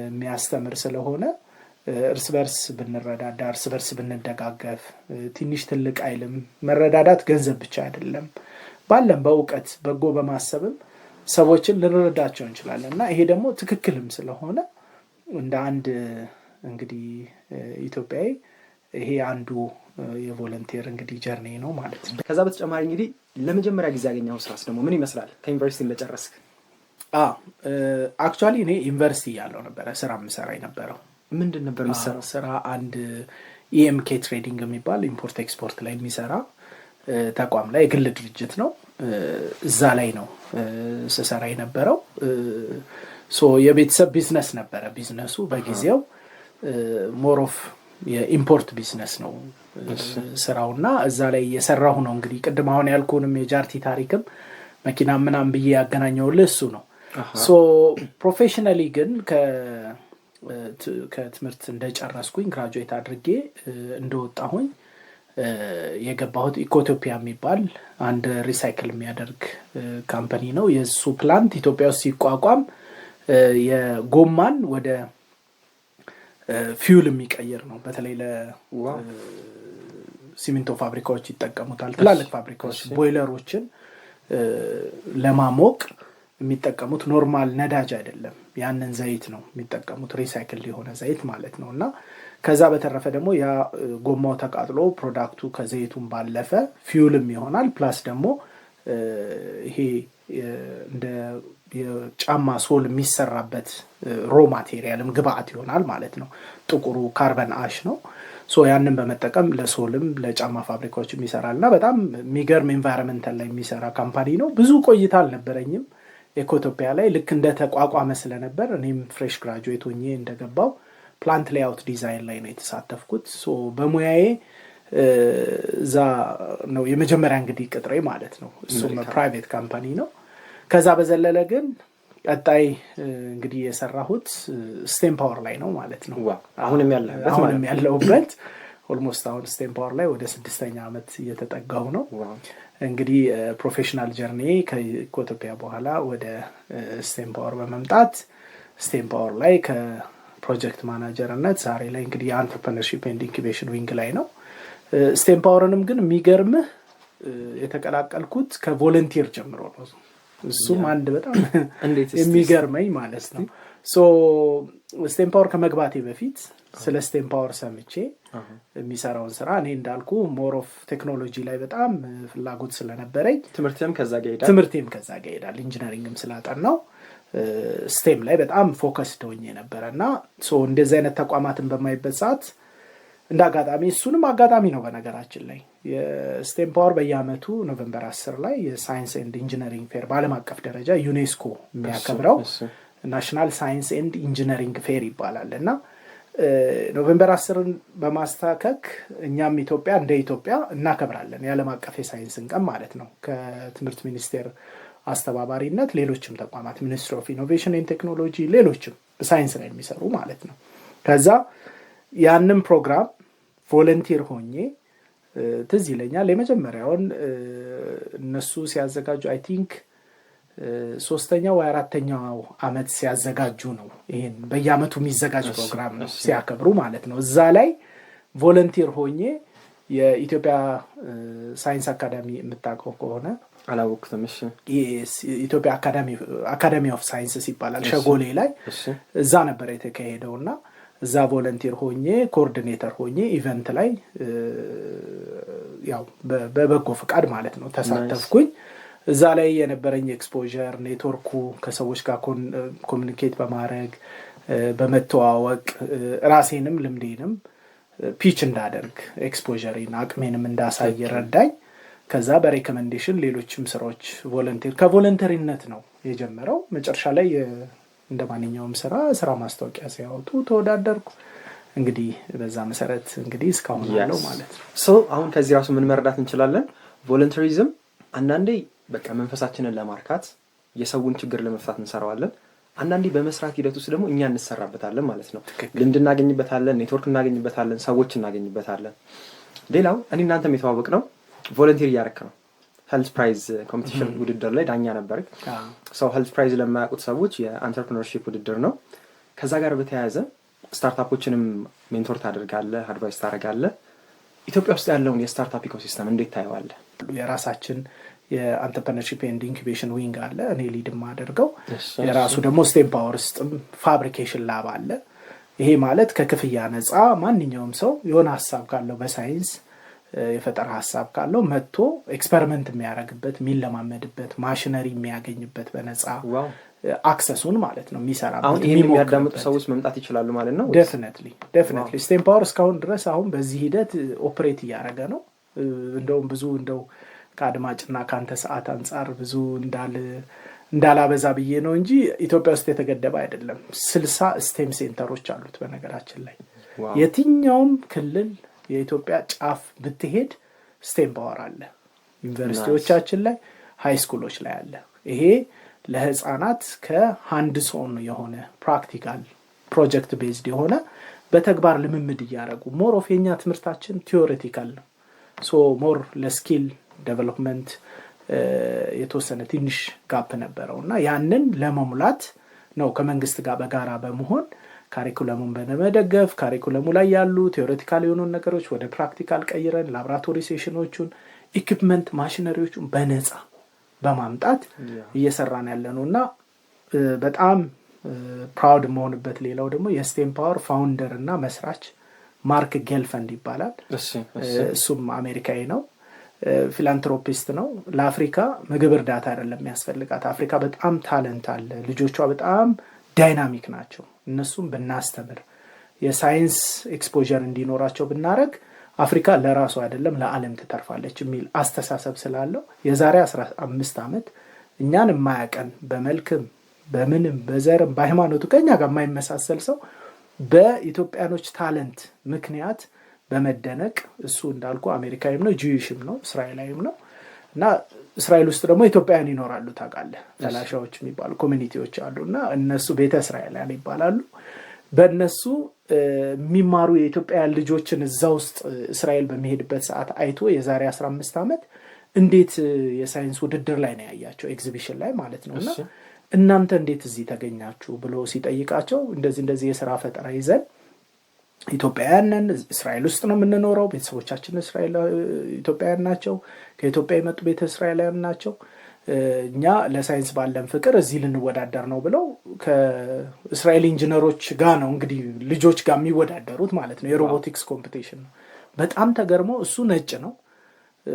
Speaker 1: የሚያስተምር ስለሆነ እርስ በርስ ብንረዳዳ፣ እርስ በርስ ብንደጋገፍ፣ ትንሽ ትልቅ አይልም። መረዳዳት ገንዘብ ብቻ አይደለም፣ ባለን በእውቀት በጎ በማሰብም ሰዎችን ልንረዳቸው እንችላለን እና ይሄ ደግሞ ትክክልም ስለሆነ እንደ አንድ እንግዲህ ኢትዮጵያዊ ይሄ አንዱ የቮለንቲር እንግዲህ ጀርኒ ነው ማለት ነው።
Speaker 2: ከዛ በተጨማሪ እንግዲህ ለመጀመሪያ ጊዜ ያገኘው ስራስ ደግሞ ምን ይመስላል? ከዩኒቨርሲቲ እንደጨረስክ?
Speaker 1: አክቹዋሊ እኔ ዩኒቨርሲቲ ያለው ነበረ ስራ የምሰራ የነበረው።
Speaker 2: ምንድን ነበር የምሰራው
Speaker 1: ስራ? አንድ ኢኤምኬ ትሬዲንግ የሚባል ኢምፖርት ኤክስፖርት ላይ የሚሰራ ተቋም ላይ የግል ድርጅት ነው። እዛ ላይ ነው ስሰራ የነበረው። የቤተሰብ ቢዝነስ ነበረ። ቢዝነሱ በጊዜው ሞሮፍ የኢምፖርት ቢዝነስ ነው ስራውና እዛ ላይ የሰራሁ ነው። እንግዲህ ቅድም አሁን ያልኩንም የጃርቲ ታሪክም መኪና ምናምን ብዬ ያገናኘውልህ እሱ ነው። ፕሮፌሽናሊ ግን ከትምህርት እንደጨረስኩኝ ግራጁዌት አድርጌ እንደወጣሁኝ የገባሁት ኢኮቶፒያ የሚባል አንድ ሪሳይክል የሚያደርግ ካምፓኒ ነው። የሱ ፕላንት ኢትዮጵያ ውስጥ ሲቋቋም የጎማን ወደ ፊውል የሚቀይር ነው። በተለይ ለሲሚንቶ ፋብሪካዎች ይጠቀሙታል። ትላልቅ ፋብሪካዎች ቦይለሮችን ለማሞቅ የሚጠቀሙት ኖርማል ነዳጅ አይደለም፣ ያንን ዘይት ነው የሚጠቀሙት፣ ሪሳይክል የሆነ ዘይት ማለት ነው። እና ከዛ በተረፈ ደግሞ ያ ጎማው ተቃጥሎ ፕሮዳክቱ ከዘይቱን ባለፈ ፊውልም ይሆናል። ፕላስ ደግሞ ይሄ እንደ የጫማ ሶል የሚሰራበት ሮ ማቴሪያልም ግብአት ይሆናል ማለት ነው። ጥቁሩ ካርበን አሽ ነው። ያንን በመጠቀም ለሶልም ለጫማ ፋብሪካዎችም ይሰራል እና በጣም የሚገርም ኤንቫይሮንመንታል ላይ የሚሰራ ካምፓኒ ነው። ብዙ ቆይታ አልነበረኝም ኢኮቶፒያ ላይ። ልክ እንደ ተቋቋመ ስለነበር እኔም ፍሬሽ ግራጁዌት ሆኜ እንደገባው ፕላንት ሌአውት ዲዛይን ላይ ነው የተሳተፍኩት። በሙያዬ እዛ ነው የመጀመሪያ እንግዲህ ቅጥሬ ማለት ነው። እሱም ፕራይቬት ካምፓኒ ነው። ከዛ በዘለለ ግን ቀጣይ እንግዲህ የሰራሁት ስቴም ፓወር ላይ ነው ማለት ነው።
Speaker 2: አሁንም
Speaker 1: ያለሁበት ኦልሞስት አሁን ስቴም ፓወር ላይ ወደ 6ኛ ዓመት እየተጠጋሁ ነው። እንግዲህ ፕሮፌሽናል ጀርኒ ከኢኮቶፒያ በኋላ ወደ ስቴም ፓወር በመምጣት ስቴም ፓወር ላይ ከፕሮጀክት ማናጀርነት ዛሬ ላይ እንግዲህ የአንትረፕረነርሺፕ ኤንድ ኢንኩቤሽን ዊንግ ላይ ነው። ስቴም ፓወርንም ግን የሚገርምህ የተቀላቀልኩት ከቮለንቲር ጀምሮ ነው። እሱም አንድ በጣም የሚገርመኝ ማለት ነው። ስቴም ፓወር ከመግባቴ በፊት ስለ ስቴም ፓወር ሰምቼ የሚሰራውን ስራ እኔ እንዳልኩ ሞር ኦፍ ቴክኖሎጂ ላይ በጣም ፍላጎት ስለነበረኝ ትምህርቴም ከዛ ጋር ሄዳል። ኢንጂነሪንግም ስላጠናው ስቴም ላይ በጣም ፎከስ ሆኜ ነበረና እንደዚህ አይነት ተቋማትን በማይበት ሰዓት እንደ አጋጣሚ እሱንም አጋጣሚ ነው በነገራችን ላይ የስቴም ፓወር በየአመቱ ኖቬምበር 10 ላይ የሳይንስ ኤንድ ኢንጂነሪንግ ፌር በዓለም አቀፍ ደረጃ ዩኔስኮ የሚያከብረው ናሽናል ሳይንስ ኤንድ ኢንጂነሪንግ ፌር ይባላል እና ኖቬምበር 10ን በማስታከክ እኛም ኢትዮጵያ እንደ ኢትዮጵያ እናከብራለን። የዓለም አቀፍ የሳይንስን ቀን ማለት ነው። ከትምህርት ሚኒስቴር አስተባባሪነት ሌሎችም ተቋማት ሚኒስትሪ ኦፍ ኢኖቬሽን ኤንድ ቴክኖሎጂ ሌሎችም በሳይንስ ላይ የሚሰሩ ማለት ነው። ከዛ ያንን ፕሮግራም ቮለንቲር ሆኜ ትዝ ይለኛል የመጀመሪያውን እነሱ ሲያዘጋጁ አይ ቲንክ 3ኛው ወይ 4ኛው አመት ሲያዘጋጁ ነው። ይሄን በየአመቱ የሚዘጋጅ ፕሮግራም ነው ሲያከብሩ ማለት ነው። እዛ ላይ ቮለንቲር ሆኜ የኢትዮጵያ ሳይንስ አካዳሚ የምታውቀው ከሆነ
Speaker 2: አላወቅኩም። እሺ
Speaker 1: የኢትዮጵያ አካዳሚ ኦፍ ሳይንስስ ይባላል ሸጎሌ ላይ እዛ ነበር የተካሄደውና እዛ ቮለንቲር ሆኜ ኮኦርዲኔተር ሆኜ ኢቨንት ላይ ያው በበጎ ፍቃድ ማለት ነው ተሳተፍኩኝ። እዛ ላይ የነበረኝ ኤክስፖዠር ኔትወርኩ ከሰዎች ጋር ኮሚኒኬት በማድረግ በመተዋወቅ ራሴንም ልምዴንም ፒች እንዳደርግ ኤክስፖዠሪን አቅሜንም እንዳሳይ ረዳኝ። ከዛ በሬኮመንዴሽን ሌሎችም ስራዎች ከቮለንተሪነት ነው የጀመረው። መጨረሻ ላይ እንደማንኛውም ስራ ማስታወቂያ ሲያወጡ ተወዳደርኩ። እንግዲህ በዛ መሰረት እንግዲህ እስካሁን ያለው ማለት ነው።
Speaker 2: አሁን ከዚህ ራሱ ምን መረዳት እንችላለን? ቮለንተሪዝም አንዳንዴ በቃ መንፈሳችንን ለማርካት የሰውን ችግር ለመፍታት እንሰራዋለን። አንዳንዴ በመስራት ሂደት ውስጥ ደግሞ እኛ እንሰራበታለን ማለት ነው። ልምድ እናገኝበታለን፣ ኔትወርክ እናገኝበታለን፣ ሰዎች እናገኝበታለን። ሌላው እኔ እናንተም የተዋወቅ ነው ቮለንቲር እያደረክ ነው። ሄልዝ ፕራይዝ ኮምፒቲሽን ውድድር ላይ ዳኛ ነበርክ። ሄልዝ ፕራይዝ ለማያውቁት ሰዎች የአንትረፕረነርሺፕ ውድድር ነው። ከዛ ጋር በተያያዘ ስታርታፖችንም ሜንቶር ታደርጋለህ፣ አድቫይስ ታደርጋለህ። ኢትዮጵያ ውስጥ ያለውን የስታርታፕ ኢኮሲስተም እንዴት ታየዋለህ?
Speaker 1: የራሳችን የአንትረፕረነርሺፕ ኤንድ ኢንኩቤሽን ዊንግ አለ፣ እኔ ሊድ ማደርገው። የራሱ ደግሞ ስቴም ፓወር ውስጥም ፋብሪኬሽን ላብ አለ። ይሄ ማለት ከክፍያ ነፃ ማንኛውም ሰው የሆነ ሀሳብ ካለው በሳይንስ የፈጠራ ሀሳብ ካለው መጥቶ ኤክስፐሪመንት የሚያደርግበት የሚለማመድበት ማሽነሪ የሚያገኝበት በነፃ አክሰሱን ማለት ነው የሚሰራበት።
Speaker 2: አሁን ይሄን የሚያዳምጡ ሰዎች መምጣት ይችላሉ ማለት ነው?
Speaker 1: ዴፊኒትሊ ስቴም ፓወር እስካሁን ድረስ አሁን በዚህ ሂደት ኦፕሬት እያደረገ ነው። እንደውም ብዙ ከአድማጭና ከአንተ ሰዓት አንጻር ብዙ እንዳላበዛ ብዬ ነው እንጂ ኢትዮጵያ ውስጥ የተገደበ አይደለም። 60 ስቴም ሴንተሮች አሉት። በነገራችን ላይ የትኛውም ክልል የኢትዮጵያ ጫፍ ብትሄድ ስቴም ፓወር አለ። ዩኒቨርሲቲዎቻችን ላይ፣ ሃይ ስኩሎች ላይ አለ። ይሄ ለህፃናት ከሃንድስ ኦን የሆነ ፕራክቲካል ፕሮጀክት ቤዝድ የሆነ በተግባር ልምምድ እያደረጉ ሞር ኦፍ የኛ ትምህርታችን ቲዮሬቲካል ነው። ሞር ለስኪል ዴቨሎፕመንት የተወሰነ ትንሽ ጋፕ ነበረው እና ያንን ለመሙላት ነው ከመንግስት ጋር በጋራ በመሆን ካሪኩለሙን በመደገፍ ካሪኩለሙ ላይ ያሉ ቲዮሬቲካል የሆኑ ነገሮች ወደ ፕራክቲካል ቀይረን ላቦራቶሪ ሴሽኖቹን ኢኩፕመንት ማሽነሪዎቹን በነፃ በማምጣት እየሰራን ያለነው እና በጣም ፕራውድ መሆንበት። ሌላው ደግሞ የስቴም ፓወር ፋውንደር እና መስራች ማርክ ጌልፈንድ ይባላል። እሱም አሜሪካዊ ነው። ፊላንትሮፒስት ነው። ለአፍሪካ ምግብ እርዳታ አይደለም የሚያስፈልጋት። አፍሪካ በጣም ታለንት አለ። ልጆቿ በጣም ዳይናሚክ ናቸው። እነሱም ብናስተምር የሳይንስ ኤክስፖዠር እንዲኖራቸው ብናረግ አፍሪካ ለራሱ አይደለም ለዓለም ትተርፋለች የሚል አስተሳሰብ ስላለው የዛሬ 15 ዓመት እኛን የማያቀን በመልክም በምንም በዘርም በሃይማኖቱ ከኛ ጋር የማይመሳሰል ሰው በኢትዮጵያኖች ታለንት ምክንያት በመደነቅ እሱ እንዳልኩ አሜሪካዊም ነው፣ ጂዊሽም ነው፣ እስራኤላዊም ነው እና እስራኤል ውስጥ ደግሞ ኢትዮጵያውያን ይኖራሉ። ታውቃለህ፣ ፈላሻዎች የሚባሉ ኮሚኒቲዎች አሉና እነሱ ቤተ እስራኤላውያን ይባላሉ። በእነሱ የሚማሩ የኢትዮጵያውያን ልጆችን እዛ ውስጥ እስራኤል በሚሄድበት ሰዓት አይቶ የዛሬ 15 ዓመት እንዴት የሳይንስ ውድድር ላይ ነው ያያቸው፣ ኤግዚቢሽን ላይ ማለት ነውና እናንተ እንዴት እዚህ ተገኛችሁ ብሎ ሲጠይቃቸው እንደዚህ የሥራ ፈጠራ ይዘን ኢትዮጵያውያን እስራኤል ውስጥ ነው የምንኖረው፣ ቤተሰቦቻችን ኢትዮጵያውያን ናቸው፣ ከኢትዮጵያ የመጡ ቤተ እስራኤላውያን ናቸው፣ እኛ ለሳይንስ ባለን ፍቅር እዚህ ልንወዳደር ነው ብለው ከእስራኤል ኢንጂነሮች ጋር ነው እንግዲህ ልጆች ጋር የሚወዳደሩት ማለት ነው። የሮቦቲክስ ኮምፒቲሽን ነው። በጣም ተገርሞ እሱ ነጭ ነው፣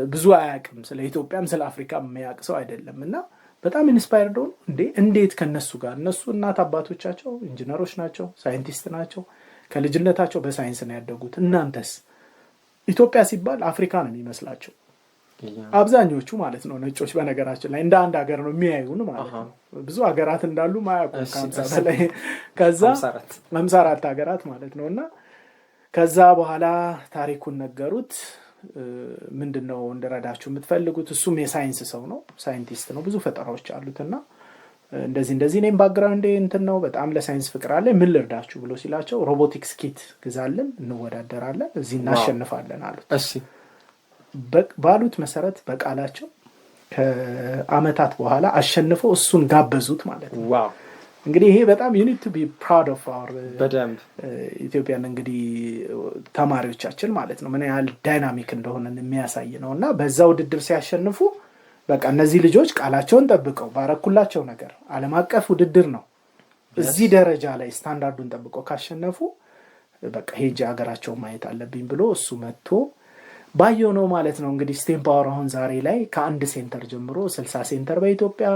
Speaker 1: ብዙ አያውቅም፣ ስለ ኢትዮጵያም ስለ አፍሪካ የሚያውቅ ሰው አይደለም እና በጣም ኢንስፓየርድ ሆኖ እንዴት ከነሱ ጋር እነሱ እናት አባቶቻቸው ኢንጂነሮች ናቸው፣ ሳይንቲስት ናቸው፣ ከልጅነታቸው በሳይንስ ነው ያደጉት። እናንተስ? ኢትዮጵያ ሲባል አፍሪካ ነው የሚመስላቸው አብዛኞቹ ማለት ነው ነጮች። በነገራችን ላይ እንደ አንድ ሀገር ነው የሚያዩን ማለት ነው። ብዙ ሀገራት እንዳሉ ማያውቁም ከ50 በላይ ከዛ 54 ሀገራት ማለት ነው። እና ከዛ በኋላ ታሪኩን ነገሩት። ምንድነው እንደረዳችሁ የምትፈልጉት? እሱም የሳይንስ ሰው ነው፣ ሳይንቲስት ነው፣ ብዙ ፈጠራዎች አሉትና እንደዚህ እኔም ባክግራውንድ እንትን ነው፣ በጣም ለሳይንስ ፍቅር አለ፣ ምን ልርዳችሁ ብሎ ሲላቸው ሮቦቲክስ ኪት ግዛልን፣ እንወዳደራለን፣ እዚህ እናሸንፋለን አሉት።
Speaker 2: እሺ
Speaker 1: ባሉት መሰረት በቃላቸው ከአመታት በኋላ አሸንፈው እሱን ጋበዙት ማለት ነው።
Speaker 2: ዋው!
Speaker 1: እንግዲህ ይሄ በጣም you need to be proud of our
Speaker 2: በደንብ
Speaker 1: ኢትዮጵያን እንግዲህ ተማሪዎቻችን ማለት ነው ምን ያህል ዳይናሚክ እንደሆነ የሚያሳይ ነውና በዛ ውድድር ሲያሸንፉ በቃ እነዚህ ልጆች ቃላቸውን ጠብቀው ባረኩላቸው ነገር ዓለም አቀፍ ውድድር ነው እዚህ ደረጃ ላይ ስታንዳርዱን ጠብቀው ካሸነፉ በቃ ሄጄ ሀገራቸው ማየት አለብኝ ብሎ እሱ መጥቶ ባየው ነው ማለት ነው። እንግዲህ ስቴም ፓወር አሁን ዛሬ ላይ ከአንድ ሴንተር ጀምሮ 60 ሴንተር በኢትዮጵያ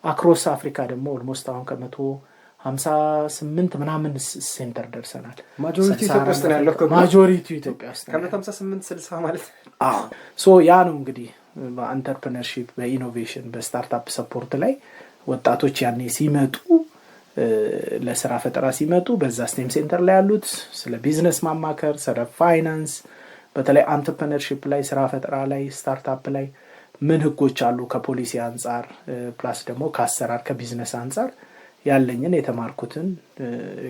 Speaker 1: አክሮስ አፍሪካ ደግሞ ኦልሞስት አሁን ከ158 ምናምን ሴንተር ደርሰናል።
Speaker 2: ማጆሪቲ ኢትዮጵያ ውስጥ ነው ያለው።
Speaker 1: ማጆሪቲ ኢትዮጵያ ውስጥ
Speaker 2: ከ158 60 ማለት
Speaker 1: ሶ ያ ነው እንግዲህ በኢንተርፕረነርሺፕ በኢኖቬሽን በስታርታፕ ሰፖርት ላይ ወጣቶች ያኔ ሲመጡ ለስራ ፈጠራ ሲመጡ በዛ ስቴም ሴንተር ላይ ያሉት ስለ ቢዝነስ ማማከር፣ ስለ ፋይናንስ፣ በተለይ አንተርፕረነርሺፕ ላይ ስራ ፈጠራ ላይ ስታርታፕ ላይ ምን ህጎች አሉ ከፖሊሲ አንፃር ፕላስ ደግሞ ከአሰራር ከቢዝነስ አንፃር ያለኝን የተማርኩትን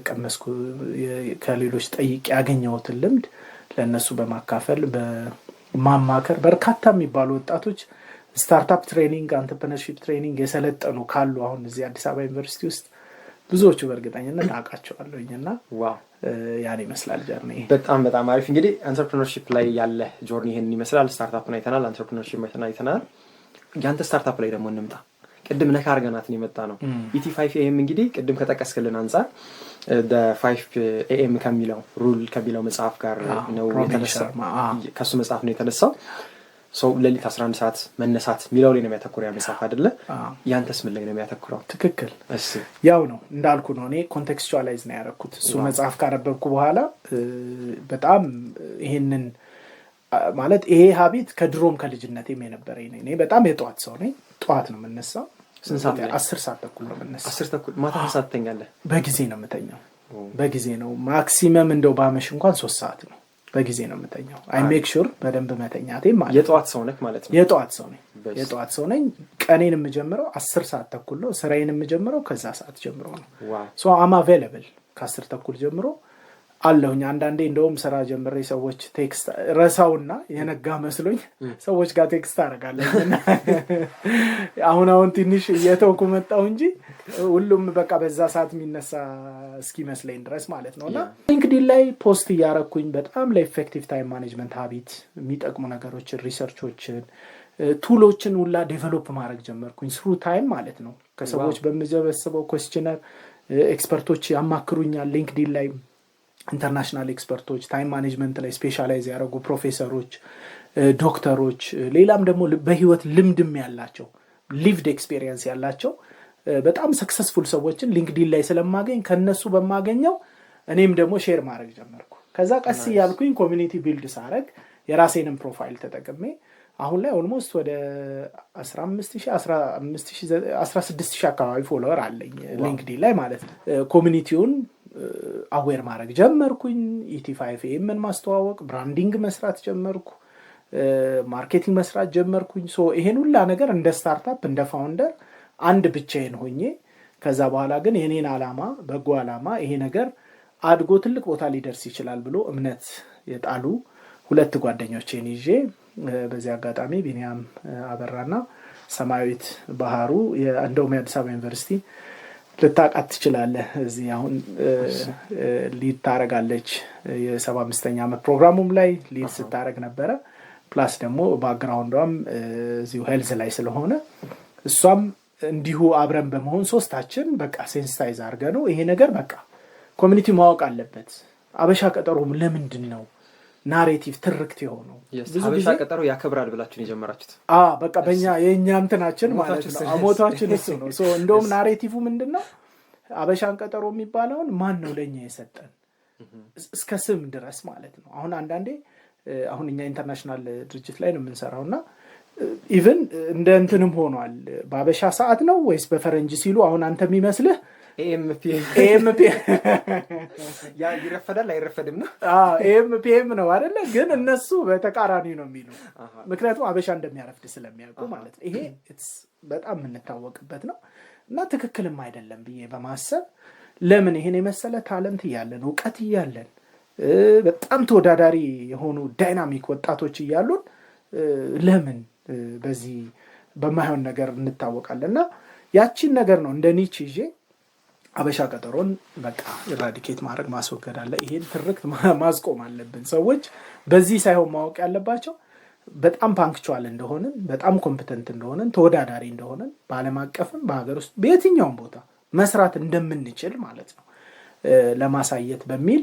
Speaker 1: ቀመስኩ ከሌሎች ጠይቄ ያገኘሁትን ልምድ ለነሱ በማካፈል በማማከር በርካታ የሚባሉ ወጣቶች ስታርታፕ ትሬኒንግ አንተርፕረነርሺፕ ትሬኒንግ የሰለጠኑ ካሉ አሁን እዚህ አዲስ አበባ ዩኒቨርሲቲ ውስጥ ብዙዎቹ በእርግጠኝነት አውቃቸዋለሁኝና
Speaker 2: ዋው
Speaker 1: ያን ይመስላል ጆርኒ።
Speaker 2: በጣም በጣም አሪፍ። እንግዲህ አንተርፕረነርሺፕ ላይ ያለ ጆርኒ ይሄንን ይመስላል። ስታርታፕን አይተናል፣ አንተርፕረነርሺፕ አይተናል። ያንተ ስታርታፕ ላይ ደግሞ እንምጣ። ቅድም ነካ አርገናት ነው የመጣ ነው ET5AM እንግዲህ ቅድም ከጠቀስክልን አንፃር the 5 AM ከሚለው ሩል ከሚለው መጽሐፍ ጋር ነው የተነሳው። ከሱ መጽሐፍ ነው የተነሳው። ሰው ለሊት 11 ሰዓት መነሳት ሚለው ላይ ነው የሚያተኩረው ያ መጽሐፍ አይደለ? ያንተስ ምን ላይ ነው የሚያተኩረው?
Speaker 1: ትክክል። እሺ ያው ነው እንዳልኩ ነው እኔ ኮንቴክስቹአላይዝ ነው ያደረኩት። እሱ መጽሐፍ ካነበብኩ በኋላ በጣም ይሄንን ማለት ይሄ ሀቢት ከድሮም ከልጅነቴም የነበረኝ ነኝ። እኔ በጣም የጧት ሰው ነኝ። ጧት ነው የምነሳው።
Speaker 2: ስንት ሰዓት ላይ?
Speaker 1: 10 ሰዓት ተኩል ነው የምነሳው።
Speaker 2: 10 ተኩል ማታ ሰዓት ተኛለህ?
Speaker 1: በጊዜ ነው የምተኛው። በጊዜ ነው ማክሲመም እንደው ባመሽ እንኳን 3 ሰዓት ነው። በጊዜ ነው የምተኛው። አይ ሜክ ሹር በደንብ መተኛቴ ማለት
Speaker 2: የጧት ሰው ነህ ማለት ነው።
Speaker 1: የጧት ሰው ነኝ። የጧት ሰው ነኝ። ቀኔን የምጀምረው 10 ሰዓት ተኩል ነው። ስራዬን የምጀምረው ከዛ ሰዓት ጀምሮ ነው። ሶ አም አቬለብል ከ10 ተኩል ጀምሮ አለሁኝ። አንዳንዴ እንደውም ስራ ጀምሬ ሰዎች ቴክስት ረሳውና የነጋ መስሎኝ ሰዎች ጋር ቴክስት አደርጋለሁ። አሁን ትንሽ እየተውኩ መጣሁ እንጂ ሁሉም በቃ በዛ ሰዓት የሚነሳ እስኪመስለኝ ድረስ ማለት ነውና ሊንክድኢን ላይ ፖስት እያረኩኝ በጣም ለኢፌክቲቭ ታይም ማኔጅመንት ሀቢት የሚጠቅሙ ነገሮችን ሪሰርቾችን ቱሎችን ሁላ ዴቨሎፕ ማድረግ ጀመርኩኝ። ስሩ ታይም ማለት ነው። ከሰዎች በመጀበስበው ኩዌስቸነር ኤክስፐርቶች ያማክሩኛል። ሊንክድኢን ላይ ኢንተርናሽናል ኤክስፐርቶች ታይም ማኔጅመንት ላይ ስፔሻላይዝ ያደረጉ ፕሮፌሰሮች፣ ዶክተሮች፣ ሌላም ደግሞ በህይወት ልምድም ያላቸው ሊቭድ ኤክስፒሪየንስ ያላቸው በጣም ሰክሰስፉል ሰዎችን ሊንክድኢን ላይ ስለማገኝ ከነሱ በማገኘው እኔም ደግሞ ሼር ማድረግ ጀመርኩ። ከዛ ቀስ ያልኩኝ ኮሚኒቲ ቢልድ ሳረግ የራሴንም ፕሮፋይል ተጠቅሜ አሁን ላይ ኦልሞስት ወደ 16000 አካባቢ ፎሎወር አለኝ ሊንክድኢን ላይ ማለት ነው። ኮሚኒቲውን አዌር ማድረግ ጀመርኩኝ። ET5AMን ማስተዋወቅ፣ ብራንዲንግ መስራት ጀመርኩ፣ ማርኬቲንግ መስራት ጀመርኩኝ። ሶ ይሄን ሁላ ነገር እንደ ስታርታፕ እንደ ፋውንደር አንድ ብቻዬን ሆኜ ከዛ በኋላ ግን የኔን አላማ በጎ አላማ ይሄ ነገር አድጎ ትልቅ ቦታ ሊደርስ ይችላል ብሎ እምነት የጣሉ ሁለት ጓደኞቼን ይዤ በዚህ አጋጣሚ ቢኒያም አበራና ሰማያዊት ባህሩ እንደውም የአዲስ አበባ ዩኒቨርሲቲ ልታቃት ትችላለህ። እዚህ አሁን ሊድ ታረጋለች። የ75ኛ ዓመት ፕሮግራሙም ላይ ሊድ ስታረግ ነበረ። ፕላስ ደግሞ ባክግራውንዷም እዚሁ ሄልዝ ላይ ስለሆነ እሷም እንዲሁ አብረን በመሆን ሶስታችን በቃ ሴንሲታይዝ አድርገነው ይሄ ነገር በቃ ኮሚኒቲ ማወቅ አለበት። አበሻ ቀጠሮም ለምንድን ነው ናሬቲቭ ትርክት የሆነው?
Speaker 2: አበሻ ቀጠሮ ያከብራል ብላችሁን የጀመራችሁት?
Speaker 1: በቃ በእኛ የእኛ እንትናችን ማለት ነው። አሞታችን እሱ ነው። እንደውም ናሬቲቭ ምንድነው? አበሻን ቀጠሮ የሚባለውን ማን ነው ለእኛ የሰጠን እስከ ስም ድረስ ማለት ነው። አሁን አንዳንዴ አሁን እኛ ኢንተርናሽናል ድርጅት ላይ ነው የምንሰራው እና ኢቭን እንደ እንትንም ሆኗል። በአበሻ ሰዓት ነው ወይስ በፈረንጅ ሲሉ አሁን አንተ የሚመስልህ
Speaker 2: AMP ያ ይረፈዳል አይረፈድም ነው?
Speaker 1: AMPM ነው አይደለ? ግን እነሱ በተቃራኒ ነው የሚሉ። ምክንያቱም አበሻ እንደሚያረፍድ ስለሚያውቁ ማለት ነው። ይሄ በጣም የምንታወቅበት ነው እና ትክክልም አይደለም ብዬ በማሰብ ለምን ይሄን የመሰለ ታለንት እያለን እውቀት እያለን በጣም ተወዳዳሪ የሆኑ ዳይናሚክ ወጣቶች እያሉን ለምን በዚህ በማይሆን ነገር እንታወቃለን? እና ያቺን ነገር ነው እንደ ኒች ይዤ አበሻ ቀጠሮን በቃ ኢራዲኬት ማድረግ ማስወገድ አለ። ይሄን ትርክት ማስቆም አለብን። ሰዎች በዚህ ሳይሆን ማወቅ ያለባቸው በጣም ፓንክቹዋል እንደሆነን፣ በጣም ኮምፒተንት እንደሆነን፣ ተወዳዳሪ እንደሆነን በዓለም አቀፍም በሀገር ውስጥ በየትኛውም ቦታ መስራት እንደምንችል ማለት ነው ለማሳየት በሚል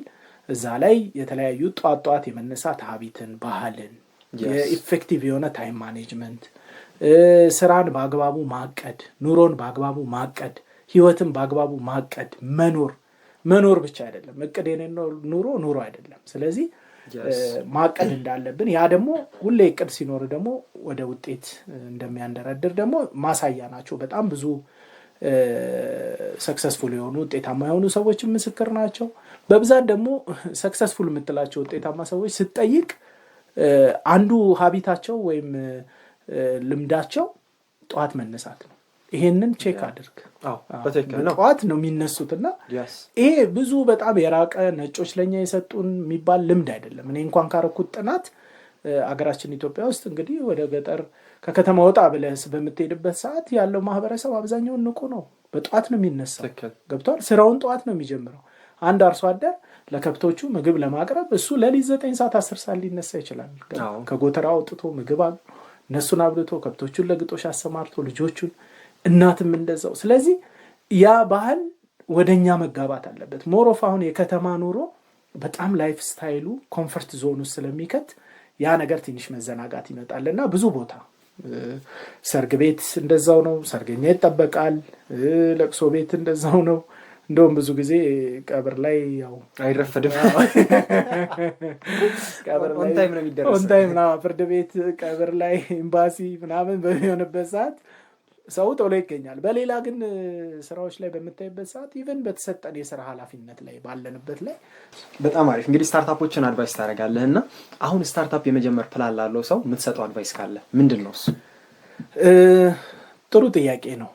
Speaker 1: እዛ ላይ የተለያዩ ጧት የመነሳት ሀቢትን ባህልን የኢፌክቲቭ የሆነ ታይም ማኔጅመንት፣ ስራን በአግባቡ ማቀድ፣ ኑሮን በአግባቡ ማቀድ፣ ህይወትን በአግባቡ ማቀድ፣ መኖር ብቻ አይደለም። እቅድ የሌለው ኑሮ አይደለም። ስለዚህ ማቀድ እንዳለብን ያ ደግሞ ሁሌ እቅድ ሲኖር ደግሞ ወደ ውጤት እንደሚያንደረድር ደግሞ ማሳያ ናቸው። በጣም ብዙ ሰክሰስፉል የሆኑ ውጤታማ የሆኑ ሰዎች ምስክር ናቸው። በብዛት ደግሞ ሰክሰስፉል የምትላቸው ውጤታማ ሰዎች ስትጠይቅ አንዱ ሀቢታቸው ወይም ልምዳቸው ጠዋት መነሳት ነው። ይሄንን ቼክ አድርግ። ጠዋት ነው የሚነሱትና ይሄ ብዙ በጣም የራቀ ነጮች ለኛ የሰጡን የሚባል ልምድ አይደለም። እኔ እንኳን ካረኩት ጥናት አገራችን ኢትዮጵያ ውስጥ እንግዲህ ወደ ገጠር ከከተማ ወጣ ብለህ በምትሄድበት ሰዓት ያለው ማህበረሰብ አብዛኛውን ንቁ ነው። በጠዋት ነው የሚነሳው። ገብቷል። ስራውን ጠዋት ነው የሚጀምረው። አንድ አርሶ አደር ለከብቶቹ ምግብ ለማቅረብ እሱ ለሊት 9 ሰዓት 10 ሰዓት ሊነሳ ይችላል። ከጎተራ አውጥቶ ምግብ እነሱን አብልቶ ከብቶቹን ለግጦሽ አሰማርቶ ልጆቹን እናትም እንደዛው። ስለዚህ ያ ባህል ወደኛ መጋባት አለበት። ሞሮፍ አሁን የከተማ ኑሮ በጣም ላይፍ ስታይሉ ኮምፈርት ዞን ውስጥ ስለሚከት ያ ነገር ትንሽ መዘናጋት ይመጣልና ብዙ ቦታ ሰርግ ቤት እንደዛው ነው። ሰርገኛ ይጠበቃል። ለቅሶ ቤት እንደዛው ነው። እንደውም ብዙ ጊዜ ቀብር ላይ ያው
Speaker 2: አይረፈድም።
Speaker 1: ቀብር ላይ ኦን ታይም ነው። ፍርድ ቤት፣ ቀብር ላይ፣ ኤምባሲ ምናምን በሚሆንበት ሰዓት ሰው ቶሎ ይገኛል። በሌላ ግን ስራዎች ላይ በምታይበት ሰዓት ኢቨን በተሰጠን የስራ ኃላፊነት ላይ ባለንበት ላይ
Speaker 2: በጣም አሪፍ። እንግዲህ ስታርታፖችን አድቫይስ ታደርጋለህና አሁን ስታርታፕ የመጀመር ፕላን ላለው ሰው የምትሰጠው አድቫይስ ካለ ምንድን ነው እሱ?
Speaker 1: ጥሩ ጥያቄ ነው።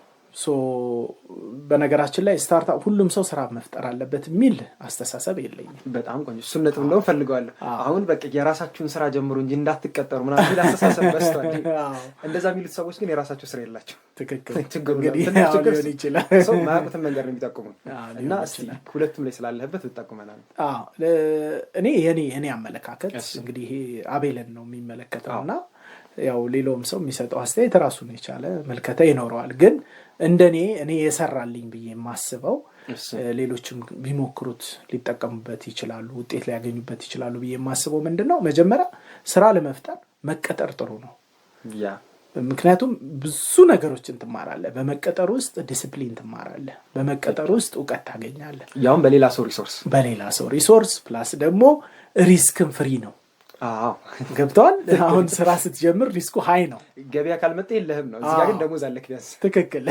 Speaker 1: በነገራችን ላይ ስታርታፕ ሁሉም ሰው ስራ መፍጠር አለበት የሚል አስተሳሰብ የለኝም።
Speaker 2: በጣም ቆንጆ። እሱን ነጥብ እንደው ፈልገዋለሁ። አሁን በቃ የራሳችሁን ስራ ጀምሩ እንጂ እንዳትቀጠሩ ምናምን የሚል አስተሳሰብ በስቷል። እንደዛ የሚሉት ሰዎች ግን የራሳቸው ስራ የላቸው።
Speaker 1: ትክክል።
Speaker 2: ችግሩ ሊሆን ይችላል። ሰው ማያውቁትን መንገድ ነው የሚጠቁሙን እና እስቲ ሁለቱም ላይ ስላለህበት ብትጠቁመናል።
Speaker 1: እኔ አመለካከት እንግዲህ ይሄ አቤልን ነው የሚመለከተውና ያው ሌላውም ሰው የሚሰጠው አስተያየት ራሱን የቻለ መልከታ ይኖረዋል። ግን እንደኔ የሰራልኝ ብዬ የማስበው ሌሎችም ቢሞክሩት ሊጠቀሙበት ይችላሉ፣ ውጤት ሊያገኙበት ይችላሉ ብዬ የማስበው ምንድነው፣ መጀመሪያ ስራ ለመፍጠር መቀጠር ጥሩ ነው። ምክንያቱም ብዙ ነገሮችን ትማራለህ። በመቀጠር ውስጥ ዲሲፕሊን ትማራለህ። በመቀጠር ውስጥ እውቀት ታገኛለህ።
Speaker 2: ያውም በሌላ ሰው ሪሶርስ
Speaker 1: ፕላስ ደግሞ ሪስክም ፍሪ ነው። ገብቷል። አሁን ስራ ስትጀምር ሪስኩ ሃይ ነው።
Speaker 2: ገበያ ካልመጣ የለህም ነው። እዚህ ጋር ግን ደሞዝ አለክ ቢያንስ።
Speaker 1: ትክክል።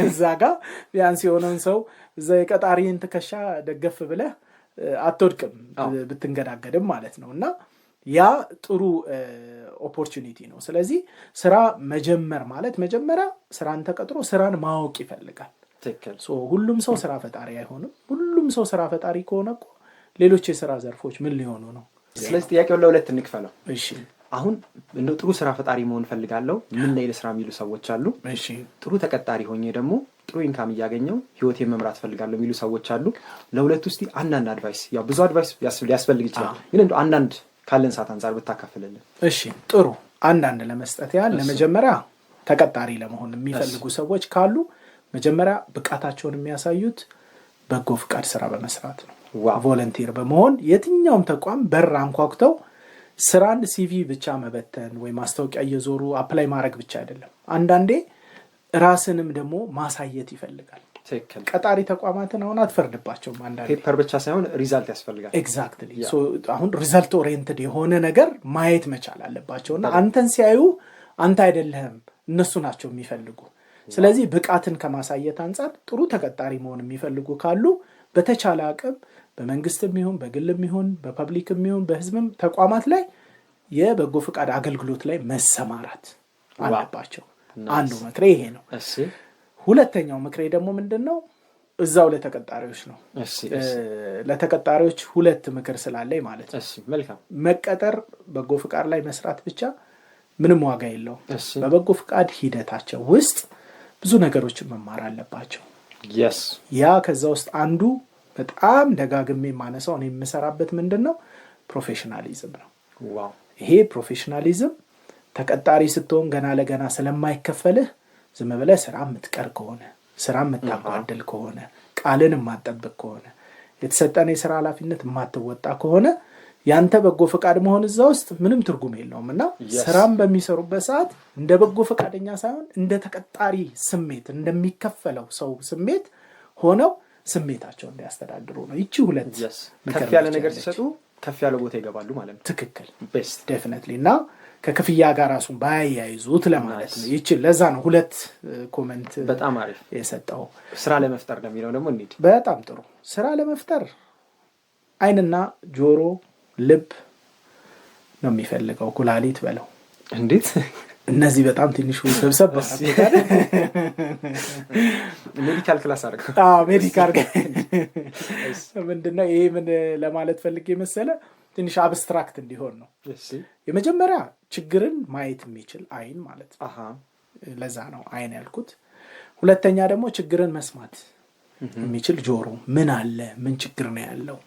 Speaker 1: እዛ ጋር ቢያንስ የሆነውን ሰው እዛ የቀጣሪን ትከሻ ደገፍ ብለህ አትወድቅም ብትንገዳገድም ማለት ነው። እና ያ ጥሩ ኦፖርቹኒቲ ነው። ስለዚህ ስራ መጀመር ማለት መጀመሪያ ስራን ተቀጥሮ ስራን ማወቅ ይፈልጋል። ሁሉም ሰው ስራ ፈጣሪ አይሆንም። ሁሉም ሰው ስራ ፈጣሪ ከሆነ እኮ ሌሎች የስራ ዘርፎች ምን ሊሆኑ ነው?
Speaker 2: ስለዚህ ጥያቄውን ለሁለት እንክፈለው።
Speaker 1: እሺ፣
Speaker 2: አሁን እንደው ጥሩ ስራ ፈጣሪ መሆን ፈልጋለሁ ምን ላይ ለስራ የሚሉ ሰዎች አሉ።
Speaker 1: እሺ፣
Speaker 2: ጥሩ ተቀጣሪ ሆኜ ደግሞ ጥሩ ኢንካም እያገኘው ህይወቴን መምራት ፈልጋለሁ የሚሉ ሰዎች አሉ። ለሁለቱ እስቲ አንዳንድ አድቫይስ፣ ያው ብዙ አድቫይስ ሊያስፈልግ ይችላል፣ ግን እንደው አንዳንድ ካለን ሰዓት አንፃር ብታካፍልልን።
Speaker 1: እሺ፣ ጥሩ። አንዳንድ ለመስጠት ያህል ለመጀመሪያ ተቀጣሪ ለመሆን የሚፈልጉ ሰዎች ካሉ መጀመሪያ ብቃታቸውን የሚያሳዩት በጎ ፍቃድ ስራ በመስራት ነው። ቮለንቲር በመሆን የትኛውም ተቋም በር አንኳኩተው ስራን ሲቪ ብቻ መበተን ወይ ማስታወቂያ እየዞሩ አፕላይ ማድረግ ብቻ አይደለም። አንዳንዴ ራስንም ደግሞ ማሳየት ይፈልጋል። ቀጣሪ ተቋማትን አሁን አትፈርድባቸውም። አንዳንዴ
Speaker 2: ፔፐር ብቻ ሳይሆን ሪዛልት ያስፈልጋል።
Speaker 1: ኤግዛክትሊ። አሁን ሪዛልት ኦሪየንትድ የሆነ ነገር ማየት መቻል አለባቸውና አንተን ሲያዩ አንተ አይደለህም እነሱ ናቸው የሚፈልጉ። ስለዚህ ብቃትን ከማሳየት አንጻር ጥሩ ተቀጣሪ መሆን የሚፈልጉ ካሉ በተቻለ አቅም በመንግስትም ይሁን በግልም ይሁን በፐብሊክም ይሁን በህዝብም ተቋማት ላይ የበጎ ፍቃድ አገልግሎት ላይ መሰማራት አለባቸው። አንዱ ምክሬ ይሄ ነው። ሁለተኛው ምክሬ ደግሞ ምንድነው፣ እዛው ለተቀጣሪዎች ነው። ለተቀጣሪዎች ሁለት ምክር ስላለኝ ማለት ነው።
Speaker 2: መልካም።
Speaker 1: መቀጠር በጎ ፍቃድ ላይ መስራት ብቻ ምንም ዋጋ የለውም። በበጎ ፍቃድ ሂደታቸው ውስጥ ብዙ ነገሮችን መማር አለባቸው። ያ ከዛ ውስጥ አንዱ በጣም ደጋግሜ ማነሳው እኔ የምሰራበት ምንድነው ፕሮፌሽናሊዝም ነው። ይሄ ፕሮፌሽናሊዝም ተቀጣሪ ስትሆን ገና ለገና ስለማይከፈልህ ዝም ብለህ ስራ የምትቀር ከሆነ፣ ስራ የምታጓደል ከሆነ፣ ቃልን የማትጠብቅ ከሆነ፣ የተሰጠን የስራ ኃላፊነት የማትወጣ ከሆነ ያንተ በጎ ፈቃድ መሆን እዛ ውስጥ ምንም ትርጉም የለውም እና ስራም በሚሰሩበት ሰዓት እንደ በጎ ፈቃደኛ ሳይሆን እንደ ተቀጣሪ ስሜት እንደሚከፈለው ሰው ስሜት ሆነው ስሜታቸውን እንዲያስተዳድሩ ነው። ይቺ ሁለት
Speaker 2: ከፍ ያለ ነገር ሲሰጡ ከፍ ያለ ቦታ ይገባሉ ማለት ነው።
Speaker 1: ትክክል ዴፊኒትሊ እና ከክፍያ ጋር ራሱን ባያይዙት ለማለት ነው። ይቺ ለዛ ነው ሁለት ኮሜንት
Speaker 2: በጣም አሪፍ
Speaker 1: የሰጠው።
Speaker 2: ስራ ለመፍጠር ነው የሚለው ደግሞ እንዴ
Speaker 1: በጣም ጥሩ ስራ ለመፍጠር አይንና ጆሮ ልብ ነው የሚፈልገው ኩላሊት በለው
Speaker 2: እንዴት
Speaker 1: እነዚህ በጣም ትንሹ ሰብሰብ
Speaker 2: ሜዲካል ክላስ አድርገው
Speaker 1: ሜዲካል ምንድነው ይሄ ምን ለማለት ፈልጌ መሰለ ትንሽ አብስትራክት እንዲሆን ነው። የመጀመሪያ ችግርን ማየት የሚችል አይን ማለት ነው። ለዛ ነው አይን ያልኩት። ሁለተኛ ደግሞ ችግርን መስማት የሚችል ጆሮ ምን አለ ምን ችግር ነው ያለው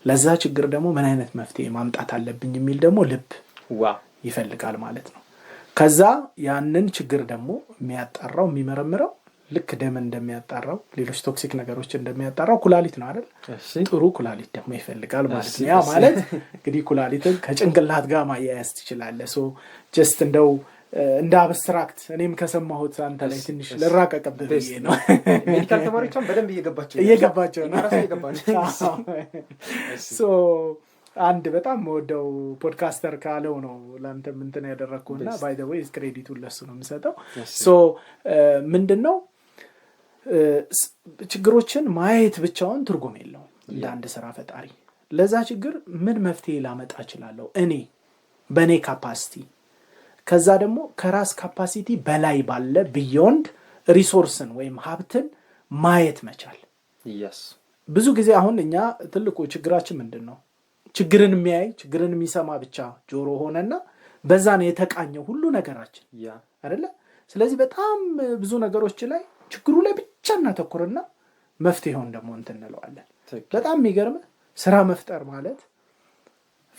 Speaker 1: ለዛ ችግር ደግሞ ምን አይነት መፍትሄ ማምጣት አለብኝ የሚል ደግሞ ልብ ይፈልጋል ማለት ነው። ከዛ ያንን ችግር ደግሞ የሚያጣራው የሚመረምረው ልክ ደም እንደሚያጣራው ሌሎች ቶክሲክ ነገሮች እንደሚያጣራው ኩላሊት ነው አይደል? ጥሩ ኩላሊት ደግሞ ይፈልጋል ማለት ነው። ያ ማለት እንግዲህ ኩላሊትን ከጭንቅላት ጋር ማያያዝ ትችላለህ። ሶ ጀስት እንደው እንደ አብስትራክት እኔም ከሰማሁት አንተ ላይ ትንሽ ልራቀቅብህ ብዬ ነው።
Speaker 2: ሜዲካል ተማሪዎችም በደንብ
Speaker 1: እየገባቸው ነው። ሶ አንድ በጣም ወደው ፖድካስተር ካለው ነው ላንተም እንትን ያደረኩና ባይ ዘ ዌይ ክሬዲቱን ለሱ ነው የምሰጠው። ሶ ምንድነው ችግሮችን ማየት ብቻውን ትርጉም የለውም እንደ አንድ ስራ ፈጣሪ። ለዛ ችግር ምን መፍትሄ ላመጣ እችላለሁ እኔ በኔ ካፓሲቲ፣ ከዛ ደግሞ ከራስ ካፓሲቲ በላይ ባለ ቢዮንድ ሪሶርስን ወይም ሀብትን ማየት መቻል። ብዙ ጊዜ አሁን እኛ ትልቁ ችግራችን ምንድነው? ችግርን የሚያይ ችግርን የሚሰማ ብቻ ጆሮ ሆነና በዛ ነው የተቃኘው ሁሉ ነገራችን አይደለ? ስለዚህ በጣም ብዙ ነገሮች ላይ ችግሩ ላይ ብቻ እናተኩርና መፍትሄውን ደግሞ እንተነለዋለን። በጣም የሚገርም ስራ መፍጠር ማለት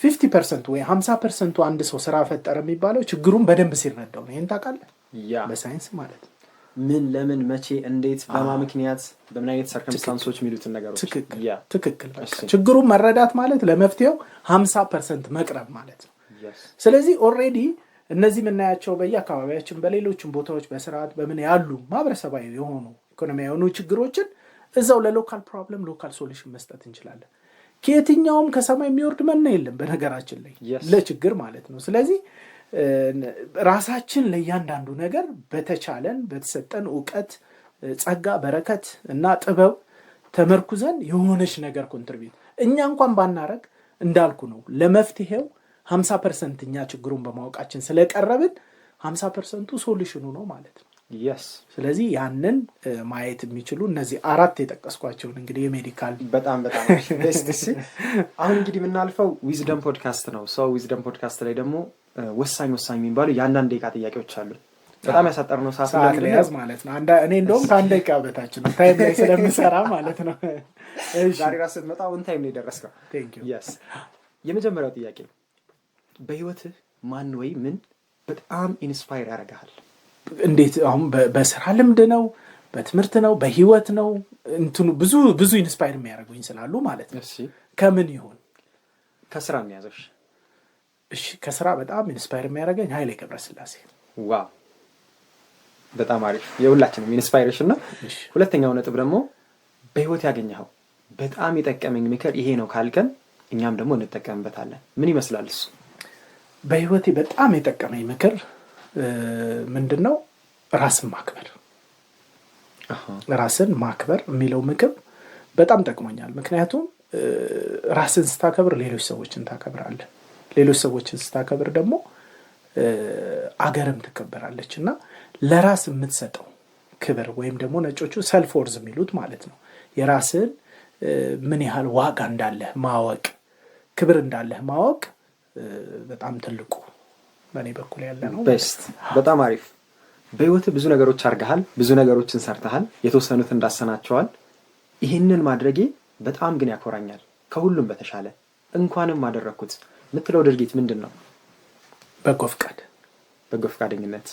Speaker 1: 50% ወይ 50% አንድ ሰው ስራ ፈጠረ የሚባለው ችግሩን በደንብ ሲረዳው ነው። ይሄን ታውቃለህ? በሳይንስ ማለት
Speaker 2: ምን ለምን መቼ እንዴት በማ ምክንያት በምን አይነት ሰርከምስታንሶች የሚሉትን ነገሮች
Speaker 1: ትክክል። ችግሩን መረዳት ማለት ለመፍትሄው 50% መቅረብ ማለት ነው። ስለዚህ ኦልሬዲ እነዚህ የምናያቸው በየአካባቢያችን በሌሎችም ቦታዎች በስርዓት በምን ያሉ ማህበረሰባዊ የሆኑ ኢኮኖሚያዊ የሆኑ ችግሮችን እዛው ለሎካል ፕሮብለም ሎካል ሶሉሽን መስጠት እንችላለን። ከየትኛውም ከሰማይ የሚወርድ መና የለም በነገራችን ላይ ለችግር ማለት ነው። ስለዚህ ራሳችን ለእያንዳንዱ ነገር በተቻለን በተሰጠን ዕውቀት ጸጋ በረከት እና ጥበብ ተመርኩዘን የሆነች ነገር ኮንትሪቢዩት እኛ እንኳን ባናረግ እንዳልኩ ነው ለመፍትሄው 50% እኛ ችግሩን በማወቃችን ስለቀረብን 50% ሶሉሽኑ ነው ማለት ነው። ስለዚህ ያንን ማየት የሚችሉ እነዚህ አራት የጠቀስኳቸውን እንግዲህ የሜዲካል
Speaker 2: በጣም ደስ አሁን እንግዲህ የምናልፈው ዊዝደም ፖድካስት ነው። ሰው ዊዝደም ፖድካስት ላይ ደግሞ ወሳኝ የሚባሉ የአንዳንድ ደቂቃ ጥያቄዎች አሉ። በጣም ያሳጠርነው ሰዓት
Speaker 1: ለያዝ ማለት ነው። እኔ እንደውም ከአንድ ደቂቃ በታች ነው ታይም ላይ ስለምሰራ ማለት ነው።
Speaker 2: ዛሬ ራስህ መጣ ኦን ታይም ነው የደረስከው። የመጀመሪያው ጥያቄ በህይወትህ ማን ወይ ምን በጣም ኢንስፓየር ያደርጋል?
Speaker 1: እንዴት? አሁን በስራ ልምድ ነው በትምህርት ነው በህይወት ነው እንትኑ ብዙ ኢንስፓየር የሚያደርጉኝ ስላሉ ማለት ነው። ከምን ይሁን?
Speaker 2: ከስራ የሚያዘሽ?
Speaker 1: እሺ ከስራ በጣም ኢንስፓየር የሚያደርገኝ ኃይሌ ገብረስላሴ።
Speaker 2: ዋው በጣም አሪፍ የሁላችንም ኢንስፓይሬሽን ነው። ሁለተኛው ነጥብ ደግሞ በህይወት ያገኘኸው በጣም የጠቀመኝ ምክር ይሄ ነው ካልከን እኛም ደግሞ እንጠቀምበታለን። ምን ይመስላል እሱ?
Speaker 1: በህይወቴ በጣም የጠቀመኝ ምክር ምንድነው? ራስን ማክበር። ራስን ማክበር የሚለው ምክር በጣም ጠቅሞኛል። ምክንያቱም ራስን ስታከብር ሌሎች ሰዎችን ታከብራለህ። ሌሎች ሰዎችን ስታከብር ደግሞ አገርም ትከበራለች እና ለራስ የምትሰጠው ክብር ወይም ደግሞ ነጮቹ ሰልፍ ወርዝ የሚሉት ማለት ነው የራስን ምን ያህል ዋጋ እንዳለህ ማወቅ ክብር እንዳለህ ማወቅ በጣም ትልቁ በእኔ በኩል ያለ ነው።
Speaker 2: በጣም አሪፍ። በህይወትህ ብዙ ነገሮች አድርገሃል፣ ብዙ ነገሮችን ሰርተሃል፣ የተወሰኑት እንዳሰናቸዋል። ይህንን ማድረጌ በጣም ግን ያኮራኛል ከሁሉም በተሻለ እንኳንም አደረኩት የምትለው ድርጊት ምንድን ነው?
Speaker 1: በጎ ፈቃደኝነት።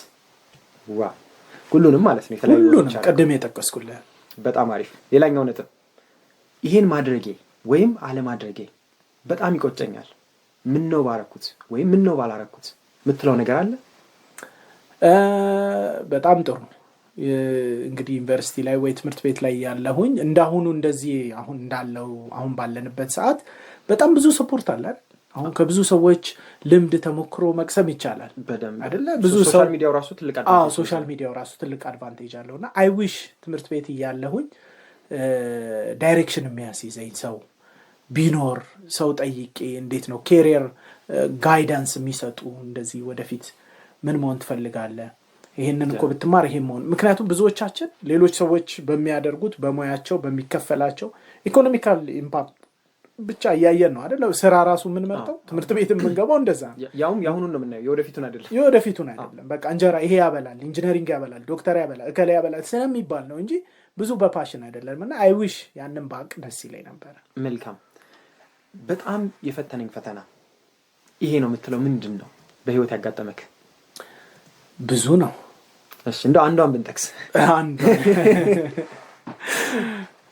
Speaker 2: ሁሉንም ማለት ነው የተለያዩ
Speaker 1: ሁሉንም ቀደም የጠቀስኩልህ።
Speaker 2: በጣም አሪፍ። ሌላኛው ነጥብ ይሄን ማድረጌ ወይም አለማድረጌ በጣም ይቆጨኛል ምን ነው ባረኩት ወይም ምን ነው ባላረኩት የምትለው ነገር አለ?
Speaker 1: በጣም ጥሩ። እንግዲህ ዩኒቨርሲቲ ላይ ወይ ትምህርት ቤት ላይ ያለሁኝ እንዳሁኑ እንደዚህ አሁን እንዳለው አሁን ባለንበት ሰዓት በጣም ብዙ ሰፖርት አለ አይደል? አሁን ከብዙ ሰዎች ልምድ ተሞክሮ መቅሰም ይቻላል አይደለ? ብዙ
Speaker 2: ሶሻል ሚዲያው ራሱ ትልቅ አድቫንቴጅ
Speaker 1: ሶሻል ሚዲያው ራሱ ትልቅ አድቫንቴጅ አለውና አይ ዊሽ ትምህርት ቤት ያለሁኝ ዳይሬክሽን የሚያስይዘኝ ሰው ቢኖር ሰው ጠይቄ እንዴት ነው ኬሪየር ጋይዳንስ የሚሰጡ እንደዚህ ወደፊት ምን መሆን ትፈልጋለህ ይሄንን እኮ ብትማር ይሄን መሆን ምክንያቱም ብዙዎቻችን ሌሎች ሰዎች በሚያደርጉት በሙያቸው በሚከፈላቸው ኢኮኖሚካል ኢምፓክት ብቻ ያያየን ነው አይደል? ስራ ራሱ ምን መርጠው ትምህርት ቤት የምንገባው እንደዛ
Speaker 2: ያሁኑን ነው የምናየው
Speaker 1: የወደፊቱን አይደለም። በቃ እንጀራ ይሄ ያበላል ኢንጂነሪንግ ያበላል ዶክተር ያበላል እከለ ያበላል ስለሚባል ነው እንጂ ብዙ በፓሽን አይደለም። እና አይ ዊሽ ያንን ባቅ ደስ ይለኝ ነበር።
Speaker 2: መልካም። በጣም የፈተነኝ ፈተና ይሄ ነው የምትለው ምንድን ነው በህይወት ያጋጠመክ?
Speaker 1: ብዙ ነው።
Speaker 2: እሺ እንደው አንዷን ብንጠቅስ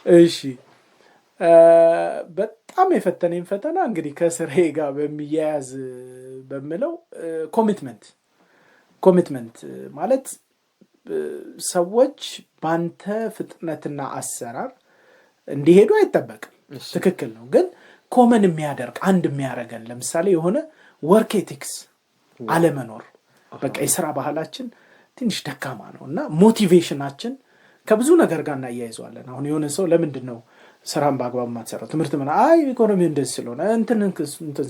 Speaker 1: እሺ በጣም የፈተነኝ ፈተና እንግዲህ ከስራዬ ጋር በሚያያዝ በመለው ኮሚትመንት ማለት ሰዎች ባንተ ፍጥነትና አሰራር እንዲሄዱ አይተበቅም። ትክክል ነው። ግን ኮመን የሚያደርግ አንድ የሚያረጋን ለምሳሌ የሆነ ወርክ ኤቲክስ አለመኖር በቃ የሥራ ባህላችን ትንሽ ደካማ ነውና ሞቲቬሽናችን ከብዙ ነገር ጋር እናያይዘዋለን። አሁን የሆነ ሰው ለምንድን ነው ስራን በአግባቡ ማትሰራው ትምህርት ምን ኢኮኖሚ እንደዚህ ስለሆነ እንትን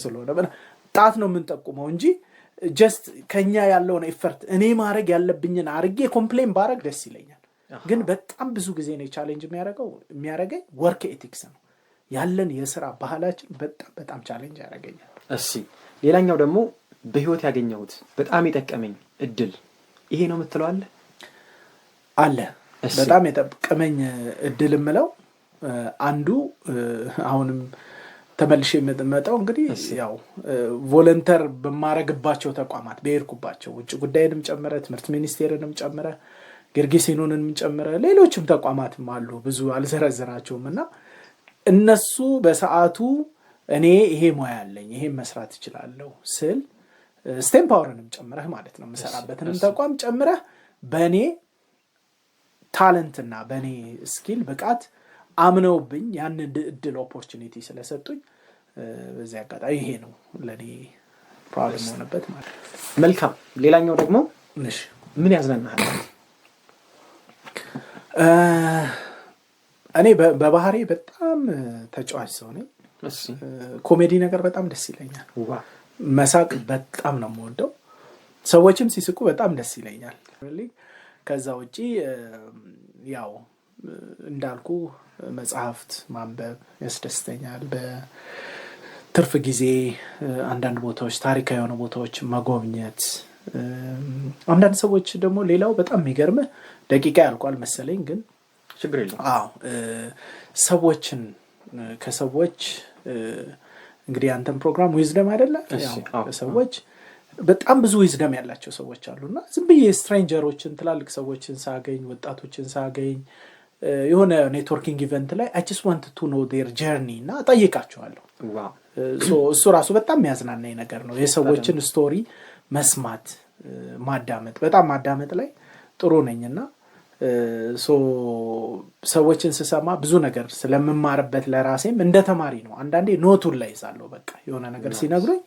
Speaker 1: ስለሆነ ጣት ነው የምንጠቁመው እንጂ ጀስት ከኛ ያለውን ኤፈርት እኔ ማድረግ ያለብኝን አርጌ ኮምፕሌን ባረግ ደስ ይለኛል። ግን በጣም ብዙ ጊዜ ነው ቻሌንጅ የሚያረገኝ ወርክ ኤቲክስ ነው ያለን የሥራ ባህላችን በጣም ቻሌንጅ ያረገኛል።
Speaker 2: እሺ ሌላኛው ደግሞ በህይወት ያገኘሁት በጣም የጠቀመኝ እድል ይሄ ነው የምትለው አለ?
Speaker 1: በጣም የጠቀመኝ እድል የምለው አንዱ አሁንም ተመልሼ የምመጣው እንግዲህ ያው ቮለንተር በማረግባቸው ተቋማት በሄድኩባቸው ውጭ ጉዳይንም ጨምረ ትምህርት ሚኒስቴርንም ጨምረ ጌርጌሴኖንም ጨምረ ሌሎችም ተቋማትም አሉ ብዙ አልዘረዝራቸውም እና እነሱ በሰዓቱ እኔ ይሄ ሙያ አለኝ ይሄን መስራት እችላለሁ ስል ስቴም ፓወርንም ጨምረህ ማለት ነው መሰራበትንም ተቋም ጨምረህ በኔ ታለንትና በኔ ስኪል ብቃት አምነውብኝ ያን እድል ኦፖርቹኒቲ ስለሰጡኝ በዚህ አጋጣሚ ይሄ ነው ለኔ ፕሮብለም ሆነበት ማለት ነው።
Speaker 2: መልካም። ሌላኛው ደግሞ ምን ያዝናናል?
Speaker 1: እኔ በባህሪ በጣም ተጫዋች ሰው ነኝ። ኮሜዲ ነገር በጣም ደስ ይለኛል። መሳቅ በጣም ነው የምወደው። ሰዎችም ሲስቁ በጣም ደስ ይለኛል። ከዛ ውጪ ያው እንዳልኩ መጽሐፍት ማንበብ ያስደስተኛል። በትርፍ ጊዜ አንዳንድ ቦታዎች ታሪካዊ የሆኑ ቦታዎች መጎብኘት። አንዳንድ ሰዎች ደግሞ ሌላው በጣም የሚገርምህ ደቂቃ ያልቋል መሰለኝ ግን
Speaker 2: ችግር የለም።
Speaker 1: ሰዎችን ከሰዎች እንግዲህ አንተም ፕሮግራም ዊዝደም አይደለ? ሰዎች በጣም ብዙ ዊዝደም ያላቸው ሰዎች አሉና ዝም ብዬ ስትሬንጀሮችን ትላልቅ ሰዎችን ሳገኝ ወጣቶችን ሳገኝ የሆነ ኔትወርኪንግ ኢቨንት ላይ I just want to know their journey እና ጠይቃቸዋለሁ። እሱ ራሱ በጣም የሚያዝናናኝ ነገር ነው። የሰዎችን ስቶሪ መስማት በጣም ማዳመጥ ላይ ጥሩ ነኝና ሰዎችን ስሰማ ብዙ ነገር ስለምማርበት ለራሴም እንደ ተማሪ ነው። አንዳንዴ ኖቱን ላይ ይዛለሁ። በቃ የሆነ ነገር ሲነግሩኝ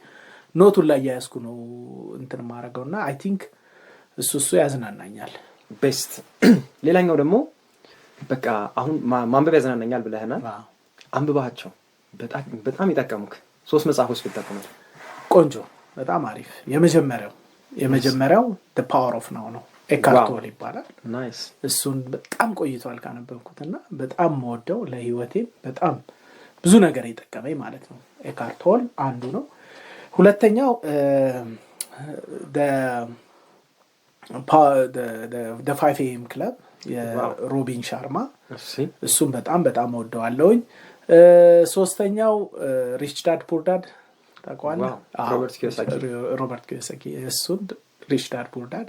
Speaker 1: ኖቱን ላይ ያያስኩ ነው እንትን ማረገውና I think እሱ ያዝናናኛል
Speaker 2: ቤስት። ሌላኛው ደግሞ በቃ አሁን ማንበብ ያዝናናኛል ብለህና አንብባቸው በጣም ይጠቀሙክ 3 መጽሐፎች ብትጠቀሙ
Speaker 1: ቆንጆ በጣም አሪፍ። የመጀመሪያው The Power of Now ነው። ኤካርት ቶል ይባላል።
Speaker 2: ናይስ።
Speaker 1: እሱን በጣም ቆይቷል ካነበብኩትና በጣም ወደው ለህይወቴም በጣም ብዙ ነገር ይጠቀመኝ ማለት ነው። ኤካርት ቶል አንዱ ነው። ሁለተኛው the 5 AM Club የሮቢን ሻርማ እሱን በጣም ወደዋለሁኝ። ሶስተኛው ሪች ዳድ ፑር ዳድ ታውቀዋለህ? ሮበርት ኪዮሳኪ እሱን ሪች ዳድ ፑር ዳድ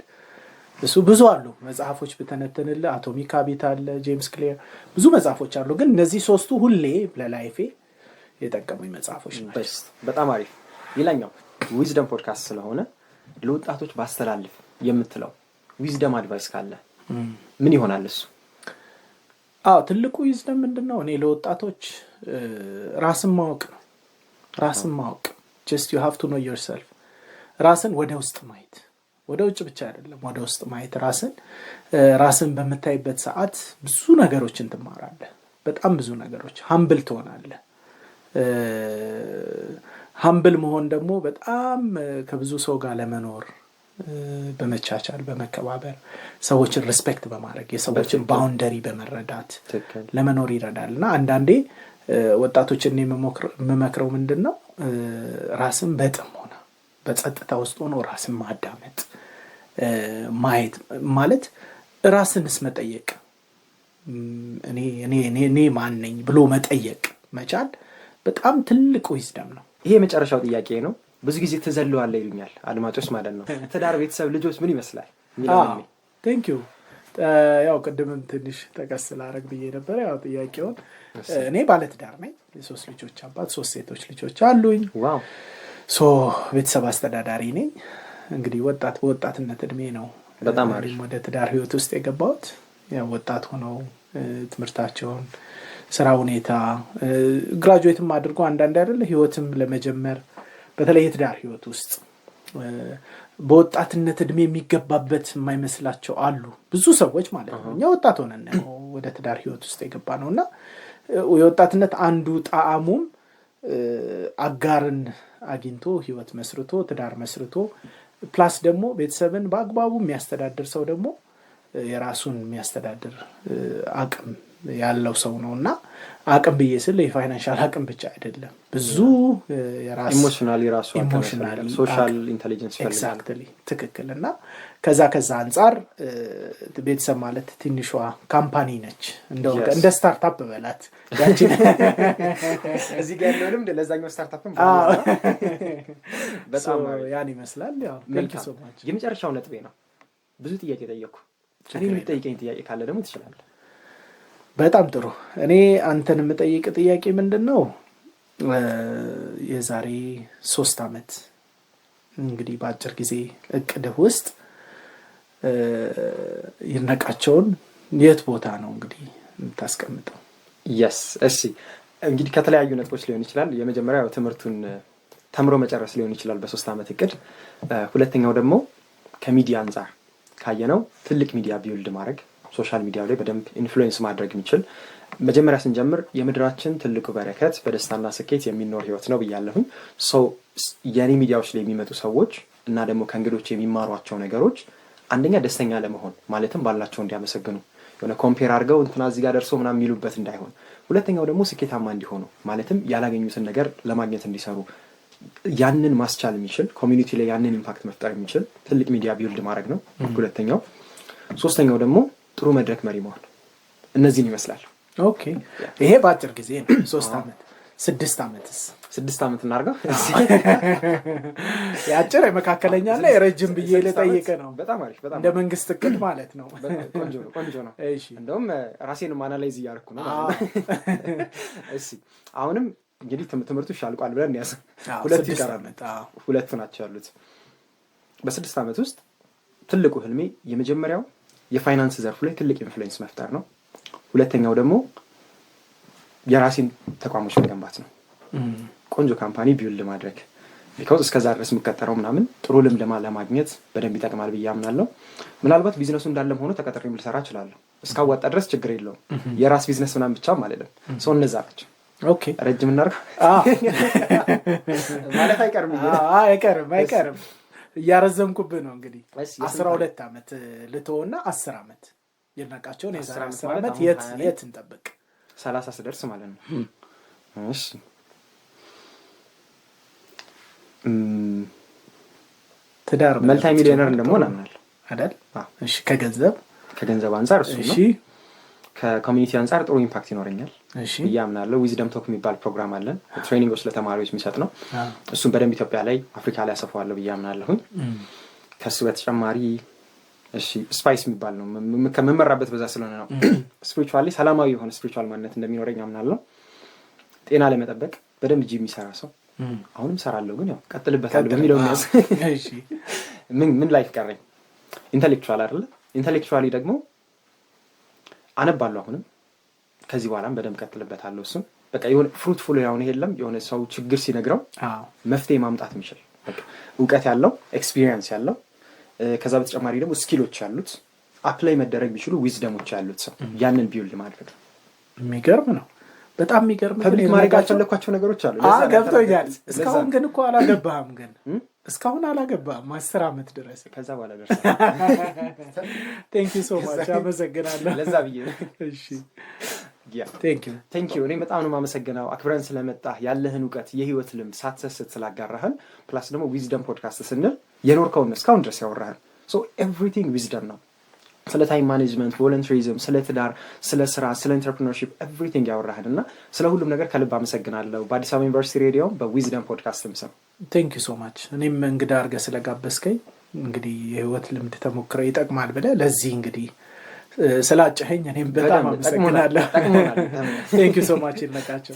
Speaker 1: እሱ ብዙ አሉ መጽሐፎች በተነተነልህ አቶሚክ ሃቢት አለ ጄምስ ክሊር ብዙ መጽሐፎች አሉ። ግን እነዚህ ሶስቱ ሁሌ ለላይፌ የጠቀሙኝ መጽሐፎች ናቸው።
Speaker 2: በጣም አሪፍ። ሌላኛው ዊዝደም ፖድካስት ስለሆነ ለወጣቶች ባስተላልፍ የምትለው ዊዝደም አድቫይስ ካለ ምን ይሆናል እሱ?
Speaker 1: ትልቁ ዊዝደም ምንድነው? እኔ ለወጣቶች ራስን ማወቅ ነው። ራስን ማወቅ just you have to know yourself። ራስን ወደ ውስጥ ማየት፣ ወደ ውጭ ብቻ አይደለም፣ ወደ ውስጥ ማየት። ራስን በምታይበት ሰዓት ብዙ ነገሮችን ትማራለህ። በጣም ብዙ ነገሮች። ሀምብል ትሆናለህ። ሀምብል መሆን ደግሞ በጣም ከብዙ ሰው ጋር ለመኖር በመቻቻል በመከባበር ሰዎችን ሪስፔክት በማድረግ የሰዎችን ባውንደሪ በመረዳት ለመኖር ይረዳል። እና አንዳንዴ ወጣቶችን የምመክረው ምንድነው ራስን በጥሞና በጸጥታ ውስጥ ሆኖ ራስን ማዳመጥ ማየት ማለት ራስንስ መጠየቅ እኔ ማን ነኝ ብሎ መጠየቅ መቻል በጣም ትልቅ ዊዝደም ነው።
Speaker 2: ይሄ የመጨረሻው ጥያቄ ነው። ብዙ ጊዜ ተዘለዋል ይሉኛል አድማጮች ማለት ነው። ትዳር፣ ቤተሰብ፣ ልጆች ምን ይመስላል?
Speaker 1: ቴንክ ዩ። ያው ቅድምም ትንሽ ጠቀስ ላደርግ ብዬ ነበር። ያው ጥያቄውን እኔ ባለትዳር ነኝ። የ3 ልጆች አባት፣ 3 ሴቶች ልጆች አሉኝ።
Speaker 2: ዋው።
Speaker 1: ቤተሰብ አስተዳዳሪ ነኝ። እንግዲህ በወጣትነት እድሜ ነው
Speaker 2: በጣም አሪፍ
Speaker 1: ወደ ትዳር ህይወት ውስጥ የገባሁት። ያው ወጣት ሆነው ትምህርታቸውን፣ ስራ ሁኔታ ግራጁዌትም አድርጎ አንዳንድ አይደለ ህይወትም ለመጀመር በተለይ የትዳር ህይወት ውስጥ በወጣትነት እድሜ የሚገባበት የማይመስላቸው አሉ ብዙ ሰዎች ማለት ነው። እኛ ወጣት ሆነን ነው ወደ ትዳር ህይወት ውስጥ የገባ ነውና የወጣትነት አንዱ ጣዕሙም አጋርን አግኝቶ ህይወት መስርቶ ትዳር መስርቶ ፕላስ ደግሞ ቤተሰብን በአግባቡ የሚያስተዳድር ሰው ደግሞ የራሱን የሚያስተዳድር አቅም ያለው ሰው ነውና አቅም ብዬ ስለ የፋይናንሻል አቅም ብቻ አይደለም፣ ብዙ የራስ
Speaker 2: ኢሞሽናሊ ራሱ ሶሻል ኢንተለጀንስ ይፈልጋል።
Speaker 1: ኤግዛክትሊ ትክክል። እና ከዛ አንፃር ቤተሰብ ማለት ትንሿ ካምፓኒ ነች። እንደ ስታርታፕ በላት ያቺ
Speaker 2: እዚህ ጋር ያለውንም ለዛኛው ስታርታፕም በጣም
Speaker 1: ያን ይመስላል። ያው
Speaker 2: የመጨረሻው ነጥቤ ነው። ብዙ ጥያቄ ጠየቅኩ። እኔ የምጠይቀኝ ጥያቄ ካለ ደግሞ ትችላለህ።
Speaker 1: በጣም ጥሩ። እኔ አንተን የምጠይቅ ጥያቄ ምንድነው የዛሬ 3 አመት እንግዲህ በአጭር ጊዜ እቅድህ ውስጥ ይነቃቸውን የት ቦታ ነው እንግዲህ የምታስቀምጠው?
Speaker 2: እሺ እንግዲህ ከተለያዩ ነጥቦች ሊሆን ይችላል። የመጀመሪያው ትምህርቱን ተምሮ መጨረስ ሊሆን ይችላል በ3 አመት እቅድ። ሁለተኛው ደግሞ ከሚዲያ አንፃር ካየነው ትልቅ ሚዲያ ቢውልድ ማድረግ፣ ሶሻል ሚዲያ ላይ በደንብ ኢንፍሉዌንስ ማድረግ የሚችል። መጀመሪያ ስንጀምር የምድራችን ትልቁ በረከት በደስታና ስኬት የሚኖር ህይወት ነው ብያለሁኝ። የኔ ሚዲያዎች ላይ የሚመጡ ሰዎች እና ደግሞ ከእንግዶች የሚማሯቸው ነገሮች አንደኛ ደስተኛ ለመሆን ማለትም ባላቸው እንዲያመሰግኑ የሆነ ኮምፔር አድርገው እንትና እዚህ ጋር ደርሶ ምናምን የሚሉበት እንዳይሆን፣ ሁለተኛው ደግሞ ስኬታማ እንዲሆኑ ማለትም ያላገኙትን ነገር ለማግኘት እንዲሰሩ ያንን ማስቻል የሚችል ኮሚኒቲ ላይ ያንን ኢምፓክት መፍጠር የሚችል ትልቅ ሚዲያ ቢውልድ ማድረግ ነው ሁለተኛው። ሶስተኛው ደግሞ ጥሩ መድረክ መሪ መሆን። እነዚህን ይመስላል።
Speaker 1: ኦኬ ይሄ በአጭር ጊዜ ነው። 3 አመት 6 አመትስ?
Speaker 2: 6 አመት እናርጋ።
Speaker 1: ያጭር የመካከለኛና የረጅም ብዬ ልጠይቅ ነው።
Speaker 2: በጣም አሪፍ፣ በጣም
Speaker 1: እንደ መንግስት እቅድ ማለት ነው።
Speaker 2: ቆንጆ ነው። እሺ እንደውም ራሴንም አናላይዝ እያደረኩ ነው። እሺ አሁንም እንግዲህ ትምህርቱ ሻልቋል ብለን ያስ 2 ይቀራል። 2 ናቸው ያሉት። በ6 አመት ውስጥ ትልቁ ህልሜ የመጀመሪያው የፋይናንስ ዘርፍ ላይ ትልቅ ኢንፍሉዌንስ መፍጠር ነው። ሁለተኛው ደግሞ የራሴን ተቋሞች መገንባት ነው። ቆንጆ ካምፓኒ ቢውልድ ማድረግ ቢኮዝ እስከዛ ድረስ የምከተረው ምናምን ጥሩ ልምድ ለማግኘት በደንብ ይጠቅማል ብዬ አምናለሁ። ምናልባት ቢዝነሱ እንዳለም ሆኖ ተቀጥሬም ልሰራ እችላለሁ። እስካዋጣ ድረስ ችግር የለውም። የራስ ቢዝነስ ምናምን ብቻ ማለት ነው። ሰው እነዛ ናቸው።
Speaker 1: ኦኬ
Speaker 2: ረጅም እናድርግ ማለት
Speaker 1: አይቀርም እያረዘምኩብህ ነው። እንግዲህ 12 አመት ልተውና 10 አመት ይነቃቸውን የዛሬ 10 አመት የት እንጠብቅ?
Speaker 2: 30 ስደርስ ማለት ነው። እሺ
Speaker 1: ትዳር
Speaker 2: መልቲ ሚሊዮነር እንደምሆን አምናለሁ
Speaker 1: አይደል? እሺ ከገንዘብ
Speaker 2: አንፃር እሱ ነው።
Speaker 1: እሺ
Speaker 2: ከኮሚኒቲ አንፃር ጥሩ ኢምፓክት ይኖረኛል ብዬ አምናለሁ። ዊዝደም ቶክ የሚባል ፕሮግራም አለን፣ ትሬኒንጎች ለተማሪዎች የሚሰጥ ነው። እሱም በደንብ ኢትዮጵያ ላይ አፍሪካ ላይ አሰፋዋለሁ ብዬ አምናለሁኝ። ከሱ በተጨማሪ እሺ ስፓይስ የሚባል ነው ከመመራበት በዛ ስለሆነ ነው። ስፒሪቹዋሊ ሰላማዊ የሆነ ስፒሪቹዋል ማንነት እንደሚኖረኝ አምናለሁ። ጤና ላይ መጠበቅ፣ በደንብ ጂም የሚሰራ ሰው አሁንም ሰራለሁ ግን ያው ቀጥልበታለሁ በሚለው የሚያዝ ምን ላይፍ ቀረኝ ኢንተሌክቹዋል አይደለ ኢንተሌክቹዋሊ ደግሞ አነባለሁ አሁንም ከዚህ በኋላም በደንብ ቀጥልበታለሁ እሱም በቃ የሆነ ፍሩትፉል ያው ነው የለም የሆነ ሰው ችግር ሲነግረው መፍትሄ ማምጣት የሚችል በቃ እውቀት ያለው ኤክስፒሪየንስ ያለው ከዛ በተጨማሪ ደግሞ ስኪሎች ያሉት አፕላይ መደረግ ቢችሉ ዊዝደሞች ያሉት ሰው ያንን ቢውልድ ማድረግ ነው
Speaker 1: የሚገርም ነው በጣም የሚገርም
Speaker 2: ፐብሊክ ማድረግ ያልፈለኳቸው ነገሮች አሉ
Speaker 1: ገብቶኛል እስካሁን ግን እኮ አላገባህም ግን እስካሁን አላገባህም 10 ዓመት ድረስ
Speaker 2: ከዛ በኋላ ደርሰ
Speaker 1: ቴንክ ዩ ሶ ማች አመሰግናለሁ
Speaker 2: ለዛ ብዬ እሺ ቴንክ ዩ እኔ በጣም ነው የማመሰግነው አክብረን ስለመጣ ያለህን እውቀት የህይወት ልምድ ሳትሰስት ስላጋራህን ፕላስ ደግሞ ዊዝደም ፖድካስት ስንል የኖርከውን እስካሁን ድረስ ያወራህን ሶ ኤቭሪቲንግ ዊዝደም ነው ስለ ታይም ማኔጅመንት ቮለንተሪዝም ስለ ትዳር ስለ ስራ ስለ ኢንተርፕረነርሺፕ ኤቭሪቲንግ ያወራህን እና ስለ ሁሉም ነገር ከልብ አመሰግናለሁ በአዲስ አበባ ዩኒቨርሲቲ ሬዲዮ በዊዝደም ፖድካስትም ስም
Speaker 1: ቴንክ ዩ ሶ ማች እኔም እንግዳ አድርገህ ስለጋበዝከኝ እንግዲህ የህይወት ልምድ ተሞክረ ይጠቅማል ብለህ ለዚህ እንግዲህ ስላጨኸኝ እኔም በጣም አመሰግናለሁ ቴንክ ዩ ሶ ማች ይልመቃቸው